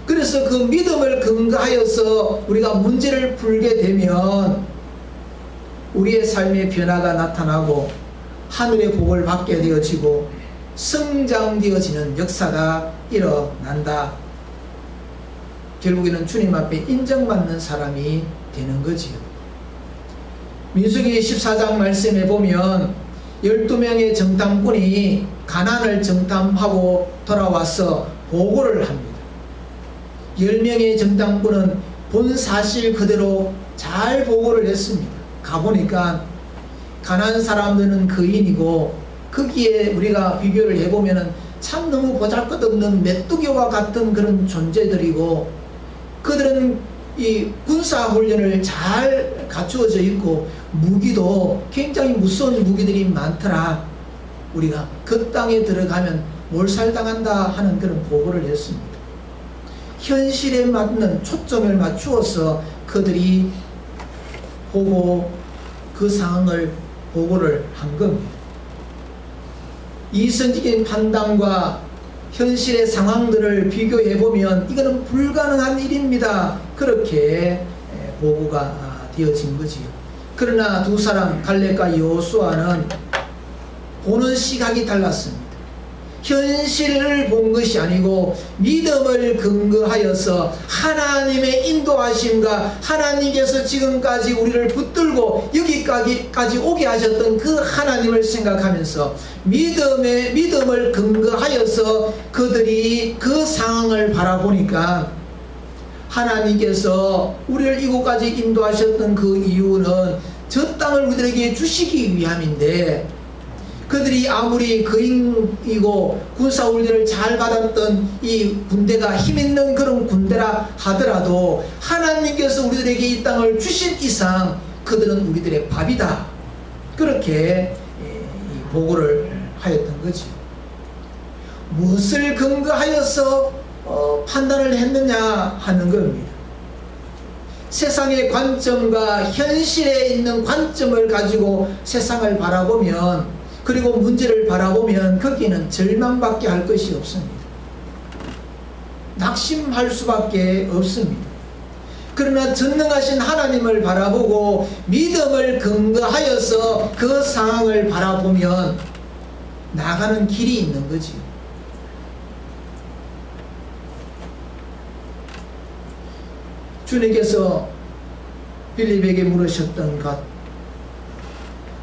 그래서 그 믿음을 근거하여서 우리가 문제를 풀게 되면 우리의 삶의 변화가 나타나고 하늘의 복을 받게 되어지고 성장되어지는 역사가 일어난다. 결국에는 주님 앞에 인정받는 사람이 되는 거지요. 민수기 14장 말씀에 보면 12명의 정탐꾼이 가나안을 정탐하고 돌아와서 보고를 합니다. 10명의 정탐꾼은 본 사실 그대로 잘 보고를 했습니다. 가보니까 가나안 사람들은 거인이고 거기에 우리가 비교를 해보면 참 너무 보잘것없는 메뚜기와 같은 그런 존재들이고 그들은 이 군사훈련을 잘 갖추어져 있고 무기도 굉장히 무서운 무기들이 많더라. 우리가 그 땅에 들어가면 몰살당한다 하는 그런 보고를 했습니다. 현실에 맞는 초점을 맞추어서 그들이 보고 그 상황을 보고를 한 겁니다. 이성적인 판단과 현실의 상황들을 비교해 보면 이거는 불가능한 일입니다. 그렇게 보고가 되어진 거지요. 그러나 두 사람 갈렙과 여호수아는 보는 시각이 달랐습니다. 현실을 본 것이 아니고 믿음을 근거하여서 하나님의 인도하심과 하나님께서 지금까지 우리를 붙들고 여기까지 오게 하셨던 그 하나님을 생각하면서 믿음을 근거하여서 그들이 그 상황을 바라보니까 하나님께서 우리를 이곳까지 인도하셨던 그 이유는 저 땅을 우리들에게 주시기 위함인데, 그들이 아무리 거인이고 군사훈련을 잘 받았던 이 군대가 힘있는 그런 군대라 하더라도 하나님께서 우리들에게 이 땅을 주신 이상 그들은 우리들의 밥이다. 그렇게 보고를 하였던 거죠. 무엇을 근거하여서 판단을 했느냐 하는 겁니다. 세상의 관점과 현실에 있는 관점을 가지고 세상을 바라보면, 그리고 문제를 바라보면 거기에는 절망밖에 할 것이 없습니다. 낙심할 수밖에 없습니다. 그러나 전능하신 하나님을 바라보고 믿음을 근거하여서 그 상황을 바라보면 나가는 길이 있는 거지요. 주님께서 빌립에게 물으셨던 것,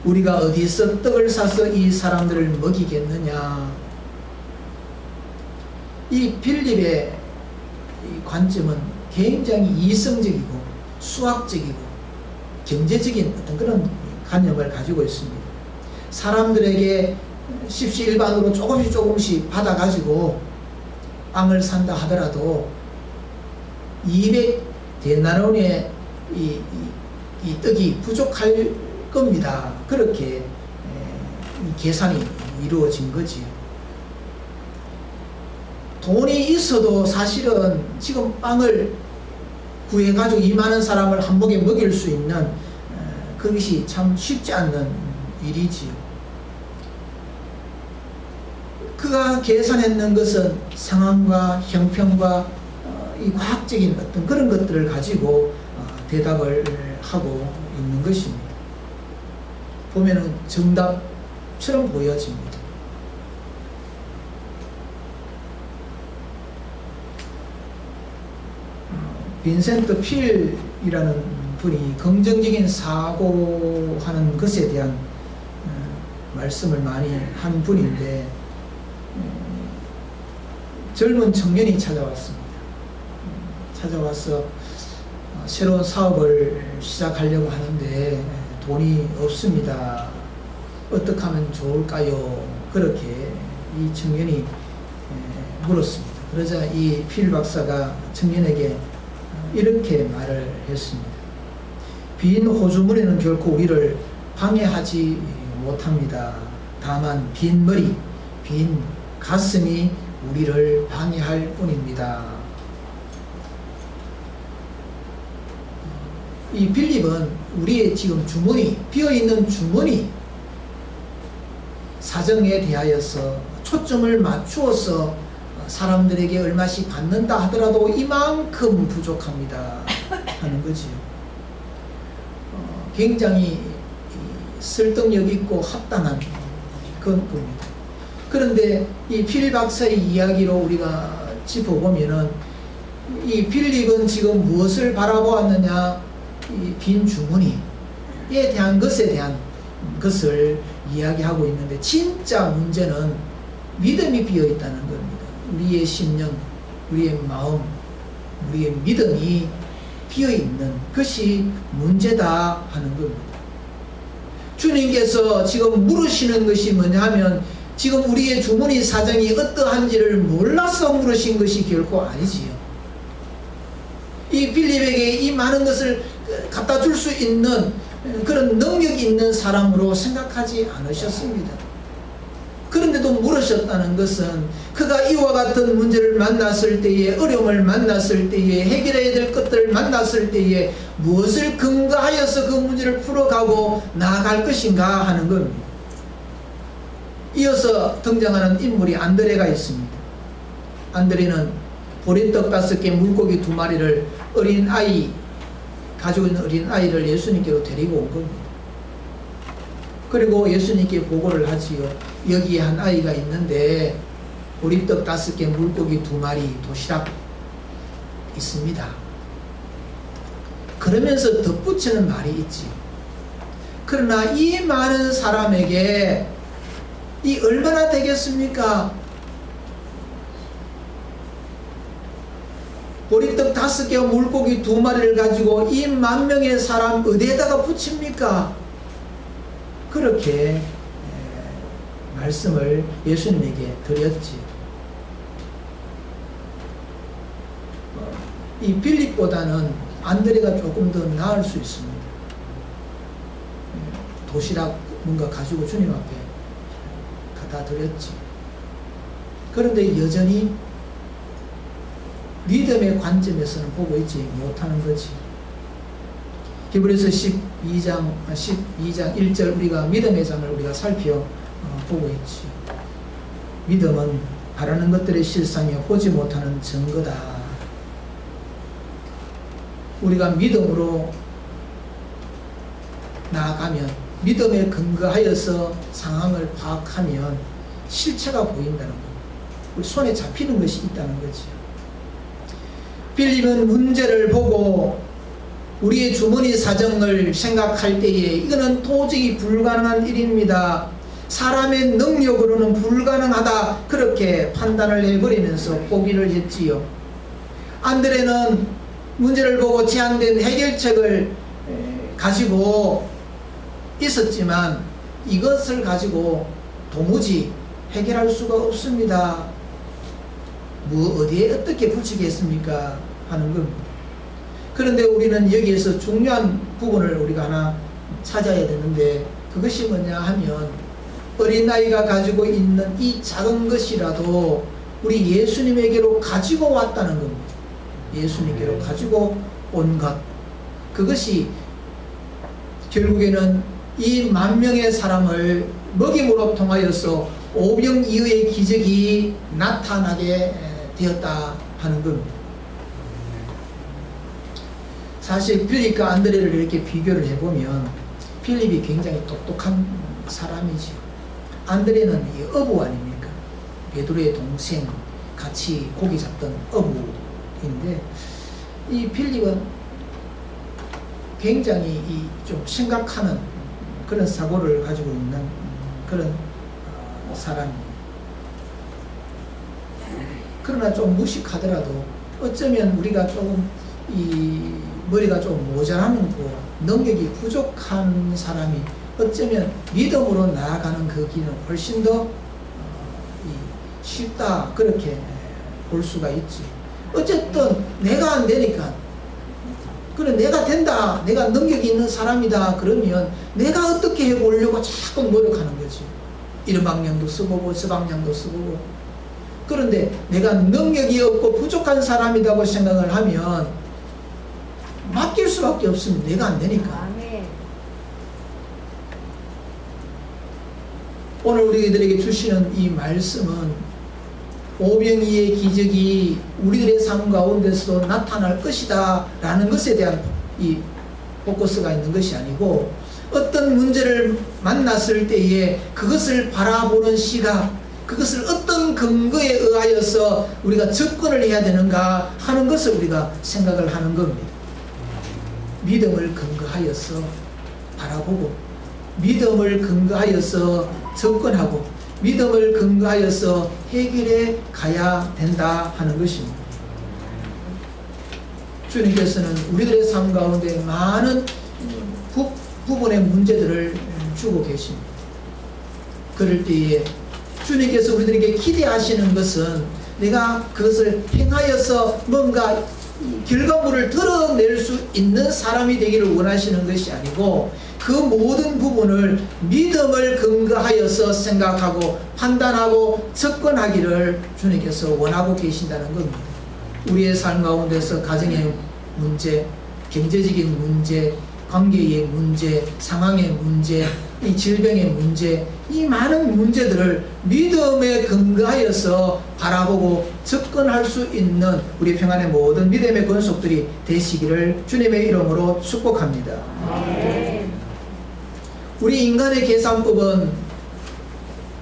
우리가 어디서 떡을 사서 이 사람들을 먹이겠느냐. 이 빌립의 이 관점은 굉장히 이성적이고 수학적이고 경제적인 어떤 그런 관념을 가지고 있습니다. 사람들에게 십시일반으로 조금씩 받아가지고 빵을 산다 하더라도 200데나리온의 이 떡이 부족할 겁니다. 그렇게 계산이 이루어진 거지요. 돈이 있어도 사실은 지금 빵을 구해가지고 이 많은 사람을 한 번에 먹일 수 있는 그것이 참 쉽지 않는 일이지요. 그가 계산했는 것은 상황과 형평과 이 과학적인 어떤 그런 것들을 가지고 대답을 하고 있는 것입니다. 보면은 정답처럼 보여집니다. 빈센트 필이라는 분이 긍정적인 사고하는 것에 대한 말씀을 많이 한 분인데, 젊은 청년이 찾아왔습니다. 찾아와서 새로운 사업을 시작하려고 하는데 돈이 없습니다. 어떻게 하면 좋을까요? 그렇게 이 청년이 물었습니다. 그러자 이 필 박사가 청년에게 이렇게 말을 했습니다. 빈 호주머니는 결코 우리를 방해하지 못합니다. 다만 빈 머리, 빈 가슴이 우리를 방해할 뿐입니다. 이 빌립은 우리의 지금 주머니, 비어있는 주머니 사정에 대하여서 초점을 맞추어서 사람들에게 얼마씩 받는다 하더라도 이만큼 부족합니다 하는 거지요. 굉장히 설득력 있고 합당한 그런 겁니다. 그런데 이 필 박사의 이야기로 우리가 짚어보면은 이 빌립은 지금 무엇을 바라보았느냐? 이 빈 주머니에 대한 것에 대한 것을 이야기하고 있는데, 진짜 문제는 믿음이 비어 있다는 겁니다. 우리의 심령, 우리의 마음, 우리의 믿음이 비어 있는 것이 문제다 하는 겁니다. 주님께서 지금 물으시는 것이 뭐냐 하면, 지금 우리의 주머니 사정이 어떠한지를 몰라서 물으신 것이 결코 아니지요. 이 빌립에게 이 많은 것을 갖다 줄 수 있는 그런 능력이 있는 사람으로 생각하지 않으셨습니다. 그런데도 물으셨다는 것은 그가 이와 같은 문제를 만났을 때에, 어려움을 만났을 때에, 해결해야 될 것들을 만났을 때에 무엇을 근거하여서 그 문제를 풀어가고 나아갈 것인가 하는 겁니다. 이어서 등장하는 인물이 안드레가 있습니다. 안드레는 보리떡 5개, 물고기 2마리를 가지고 있는 어린 아이를 예수님께로 데리고 온 겁니다. 그리고 예수님께 보고를 하지요. 여기에 한 아이가 있는데 보리떡 5개, 물고기 2마리, 도시락 있습니다. 그러면서 덧붙이는 말이 있지. 그러나 이 많은 사람에게 이 얼마나 되겠습니까? 보리떡 5개와 물고기 2마리를 가지고 이 10,000명의 사람 어디에다가 붙입니까? 그렇게 말씀을 예수님에게 드렸지. 이 빌립보다는 안드레가 조금 더 나을 수 있습니다. 도시락 뭔가 가지고 주님 앞에 갖다 드렸지. 그런데 여전히 믿음의 관점에서는 보고 있지 못하는 거지. 히브리서 12장 1절 우리가 믿음의 장을 우리가 살펴보고 있지. 믿음은 바라는 것들의 실상이요 보지 못하는 증거다. 우리가 믿음으로 나아가면, 믿음에 근거하여서 상황을 파악하면 실체가 보인다는 거. 우리 손에 잡히는 것이 있다는 거지. 빌립은 문제를 보고 우리의 주머니 사정을 생각할 때에 이거는 도저히 불가능한 일입니다. 사람의 능력으로는 불가능하다. 그렇게 판단을 해버리면서 포기를 했지요. 안드레는 문제를 보고 제안된 해결책을 가지고 있었지만 이것을 가지고 도무지 해결할 수가 없습니다. 어디에 어떻게 붙이겠습니까? 하는 겁니다. 그런데 우리는 여기에서 중요한 부분을 우리가 하나 찾아야 되는데, 그것이 뭐냐 하면 어린아이가 가지고 있는 이 작은 것이라도 우리 예수님에게로 가지고 왔다는 겁니다. 예수님께로 가지고 온 것, 그것이 결국에는 이 10,000명의 사람을 먹임으로 통하여서 오병이어의 기적이 나타나게 되었다 하는 겁니다. 사실 빌립과 안드레를 이렇게 비교를 해보면 빌립이 굉장히 똑똑한 사람이죠. 안드레는 이 어부 아닙니까? 베드로의 동생, 같이 고기 잡던 어부인데, 이 빌립은 굉장히 좀 생각하는 그런 사고를 가지고 있는 그런 사람입니다. 그러나 좀 무식하더라도 어쩌면 우리가 조금 이 머리가 좀 모자라는 거, 능력이 부족한 사람이 어쩌면 믿음으로 나아가는 그 길은 훨씬 더 쉽다, 그렇게 볼 수가 있지. 어쨌든 내가 안 되니까, 그래 내가 된다, 내가 능력이 있는 사람이다 그러면 내가 어떻게 해보려고 자꾸 노력하는 거지. 이런 방향도 써보고 저 방향도 써보고. 그런데 내가 능력이 없고 부족한 사람이라고 생각을 하면 맡길 수밖에 없습니다. 내가 안 되니까. 오늘 우리들에게 주시는 이 말씀은 오병이의 기적이 우리들의 삶 가운데서 나타날 것이다 라는 것에 대한 이 포커스가 있는 것이 아니고, 어떤 문제를 만났을 때에 그것을 바라보는 시각, 그것을 어떤 근거에 의하여서 우리가 접근을 해야 되는가 하는 것을 우리가 생각을 하는 겁니다. 믿음을 근거하여서 바라보고, 믿음을 근거하여서 접근하고, 믿음을 근거하여서 해결해 가야 된다 하는 것입니다. 주님께서는 우리들의 삶 가운데 많은 부분의 문제들을 주고 계십니다. 그럴 때에 주님께서 우리들에게 기대하시는 것은 내가 그것을 행하여서 뭔가 결과물을 드러낼 수 있는 사람이 되기를 원하시는 것이 아니고, 그 모든 부분을 믿음을 근거하여서 생각하고 판단하고 접근하기를 주님께서 원하고 계신다는 겁니다. 우리의 삶 가운데서 가정의 문제, 경제적인 문제, 관계의 문제, 상황의 문제, 이 질병의 문제, 이 많은 문제들을 믿음에 근거하여서 바라보고 접근할 수 있는 우리 평안의 모든 믿음의 권속들이 되시기를 주님의 이름으로 축복합니다. 우리 인간의 계산법은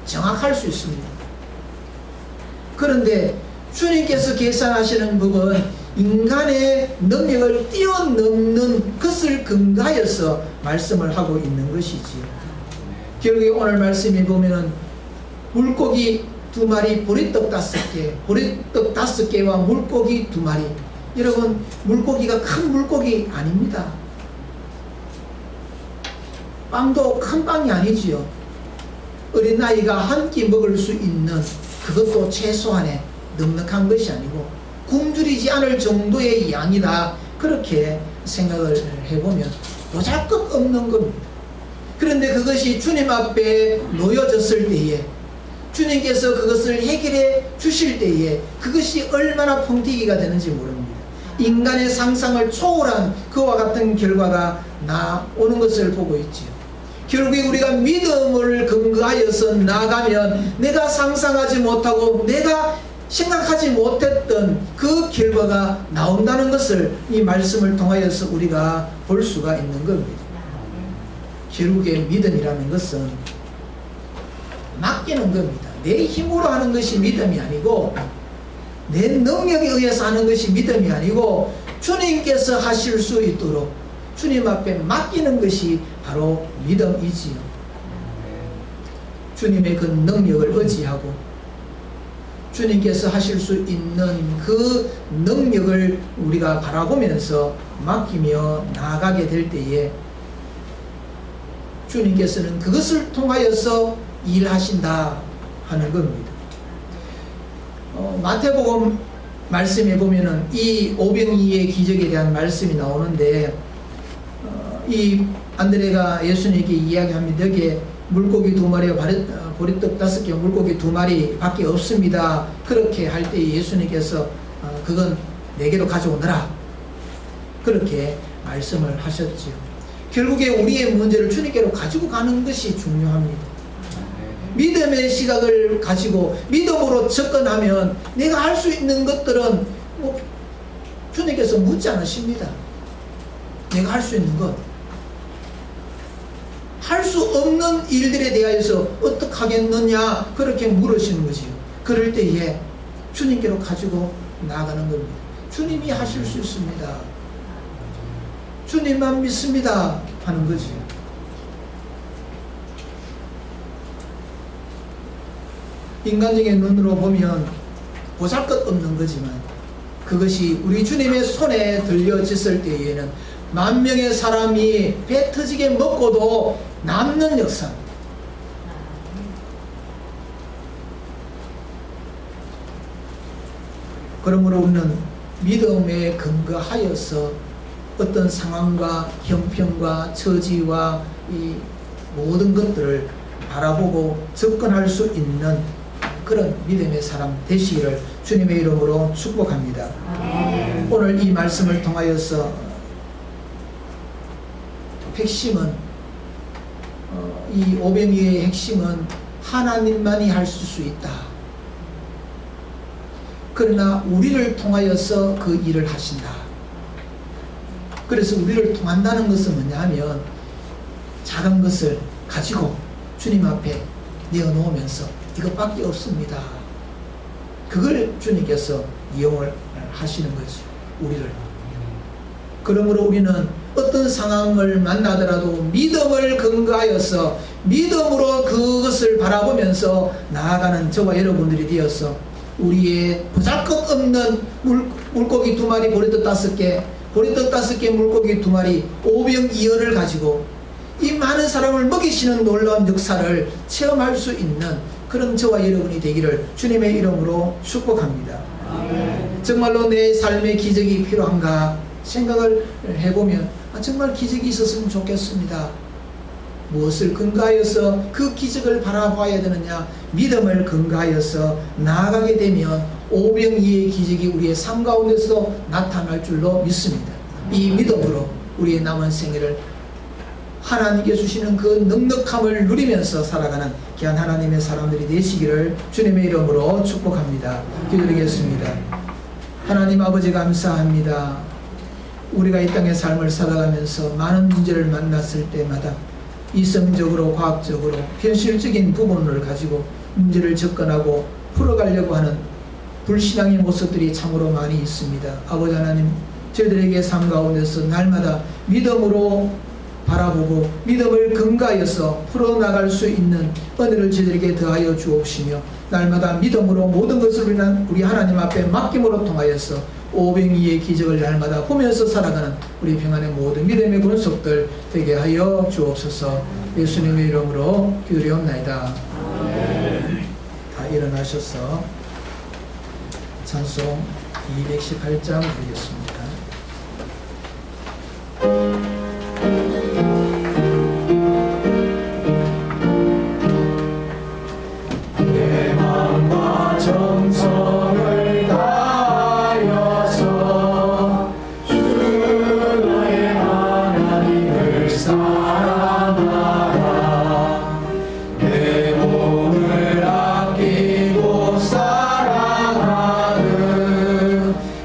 정확할 수 있습니다. 그런데 주님께서 계산하시는 법은 인간의 능력을 뛰어넘는 것을 근거하여서 말씀을 하고 있는 것이지요. 결국에 오늘 말씀에 보면은 물고기 2마리, 보리떡 5개, 보리떡 5개와 물고기 2마리. 여러분, 물고기가 큰 물고기 아닙니다. 빵도 큰 빵이 아니지요. 어린아이가 한 끼 먹을 수 있는 그것도 최소한의 넉넉한 것이 아니고 굶주리지 않을 정도의 양이다. 그렇게 생각을 해보면 보잘것없는 겁니다. 그런데 그것이 주님 앞에 놓여졌을 때에 주님께서 그것을 해결해 주실 때에 그것이 얼마나 펑튀기가 되는지 모릅니다. 인간의 상상을 초월한 그와 같은 결과가 나오는 것을 보고 있지요. 결국에 우리가 믿음을 근거하여서 나아가면 내가 상상하지 못하고 내가 생각하지 못했던 그 결과가 나온다는 것을 이 말씀을 통하여서 우리가 볼 수가 있는 겁니다. 결국에 믿음이라는 것은 맡기는 겁니다. 내 힘으로 하는 것이 믿음이 아니고 내 능력에 의해서 하는 것이 믿음이 아니고 주님께서 하실 수 있도록 주님 앞에 맡기는 것이 바로 믿음이지요. 주님의 그 능력을 의지하고 주님께서 하실 수 있는 그 능력을 우리가 바라보면서 맡기며 나아가게 될 때에 주님께서는 그것을 통하여서 일하신다 하는 겁니다. 마태복음 말씀에 보면은 이 오병이의 기적에 대한 말씀이 나오는데 이 안드레가 예수님에게 이야기합니다. 여기에 물고기 2마리와 보리떡 5개, 물고기 2마리 밖에 없습니다. 그렇게 할 때 예수님께서 그건 내게로 가져오너라. 그렇게 말씀을 하셨지요. 결국에 우리의 문제를 주님께로 가지고 가는 것이 중요합니다. 믿음의 시각을 가지고 믿음으로 접근하면 내가 할 수 있는 것들은 주님께서 묻지 않으십니다. 내가 할 수 있는 것. 할 수 없는 일들에 대하여서 어떻게 하겠느냐 그렇게 물으시는 거지요. 그럴 때에 주님께로 가지고 나아가는 겁니다. 주님이 하실 수 있습니다. 주님만 믿습니다 하는 거지요. 인간적인 눈으로 보면 보잘것없는 거지만 그것이 우리 주님의 손에 들려졌을 때에는 만 명의 사람이 배 터지게 먹고도 남는 역사. 그러므로 우리는 믿음에 근거하여서 어떤 상황과 형편과 처지와 이 모든 것들을 바라보고 접근할 수 있는 그런 믿음의 사람 되시기를 주님의 이름으로 축복합니다. 오늘 이 말씀을 통하여서 핵심은 이 오병이의 핵심은 하나님만이 하실 수 있다. 그러나 우리를 통하여서 그 일을 하신다. 그래서 우리를 통한다는 것은 뭐냐 하면 작은 것을 가지고 주님 앞에 내어놓으면서 이것밖에 없습니다. 그걸 주님께서 이용을 하시는 거죠. 우리를. 그러므로 우리는 어떤 상황을 만나더라도 믿음을 근거하여서 믿음으로 그것을 바라보면서 나아가는 저와 여러분들이 되어서 우리의 보잘것없는 물고기 2마리, 보리떡 5개, 보리떡 5개, 물고기 2마리, 오병이어를 가지고 이 많은 사람을 먹이시는 놀라운 역사를 체험할 수 있는 그런 저와 여러분이 되기를 주님의 이름으로 축복합니다. 정말로 내 삶의 기적이 필요한가 생각을 해보면 정말 기적이 있었으면 좋겠습니다. 무엇을 근거하여서 그 기적을 바라봐야 되느냐? 믿음을 근거하여서 나아가게 되면 오병이의 기적이 우리의 삶 가운데서 나타날 줄로 믿습니다. 이 믿음으로 우리의 남은 생애를 하나님께 주시는 그 넉넉함을 누리면서 살아가는 귀한 하나님의 사람들이 되시기를 주님의 이름으로 축복합니다. 기도드리겠습니다. 하나님 아버지 감사합니다. 우리가 이 땅의 삶을 살아가면서 많은 문제를 만났을 때마다 이성적으로 과학적으로 현실적인 부분을 가지고 문제를 접근하고 풀어가려고 하는 불신앙의 모습들이 참으로 많이 있습니다. 아버지 하나님, 저희들에게 삶 가운데서 날마다 믿음으로 바라보고 믿음을 근거하여서 풀어나갈 수 있는 은혜를 저희들에게 더하여 주옵시며, 날마다 믿음으로 모든 것을 우리 하나님 앞에 맡김으로 통하여서 오병이의 기적을 날마다 보면서 살아가는 우리 평안의 모든 믿음의 권속들 되게 하여 주옵소서. 예수님의 이름으로 기도리옵나이다. 다 일어나셔서 찬송 218장 드리겠습니다. 내 마음과 정성을 다하여서 주 너의 하나님을 사랑하라. 내 몸을 아끼고 사랑하는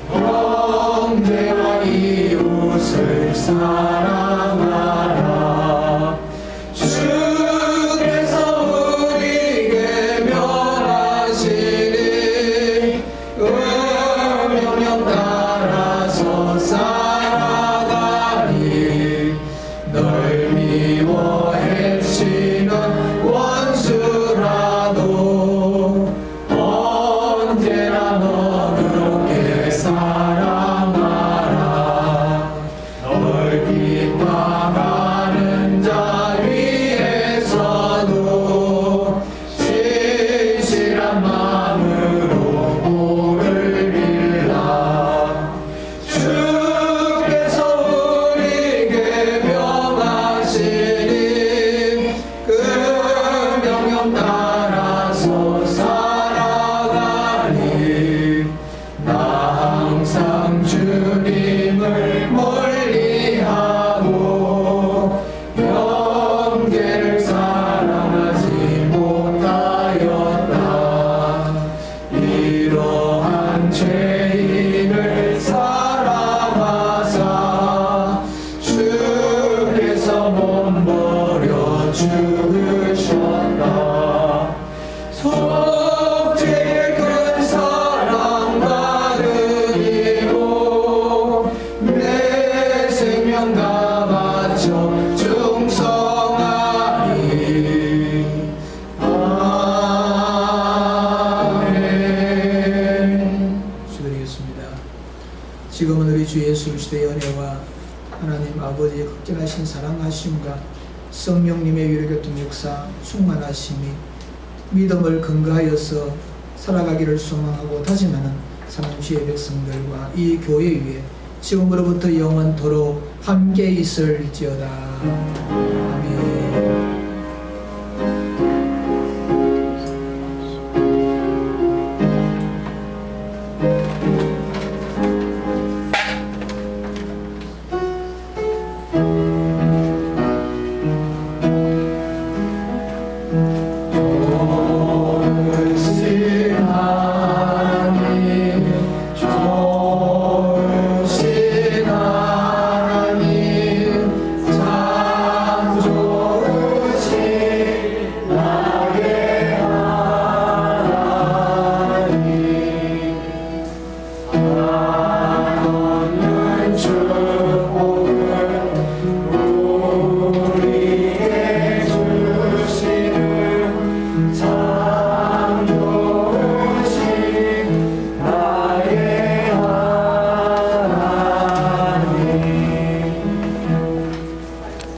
형제와 이웃을 사랑하라. 주께서 우리에게 명하시니 그 명령 따라서 살아가니, 널 미워 해치는 원수라도 언제나 너그럽게 사랑하라. 널 비방하는 자 위에서도 진실한 마음으로 복을 빌라. 주께서 우리에게 명하시니 그 명령 따라서 살아가니, 나 항상 주님을 멀리하고 형제를 사랑하지 못하였다. 이러한 죄인을 사랑하사 주께서 몸버려 죽으셨다. 속죄의 큰 사랑 받으리고 내 생명 다 바쳐 충성하리. 아멘. 기도드리겠습니다. 지금은 우리 주 예수 그리스도의 은혜와 하나님 아버지의 극진하신 사랑하심과 성령님의 위로교통 역사 충만하심이 믿음을 근거하여서 살아가기를 소망하고 다짐하는 사랑주의 백성들과 이 교회 위에 지금으로부터 영원토록 함께 있을지어다. 아멘.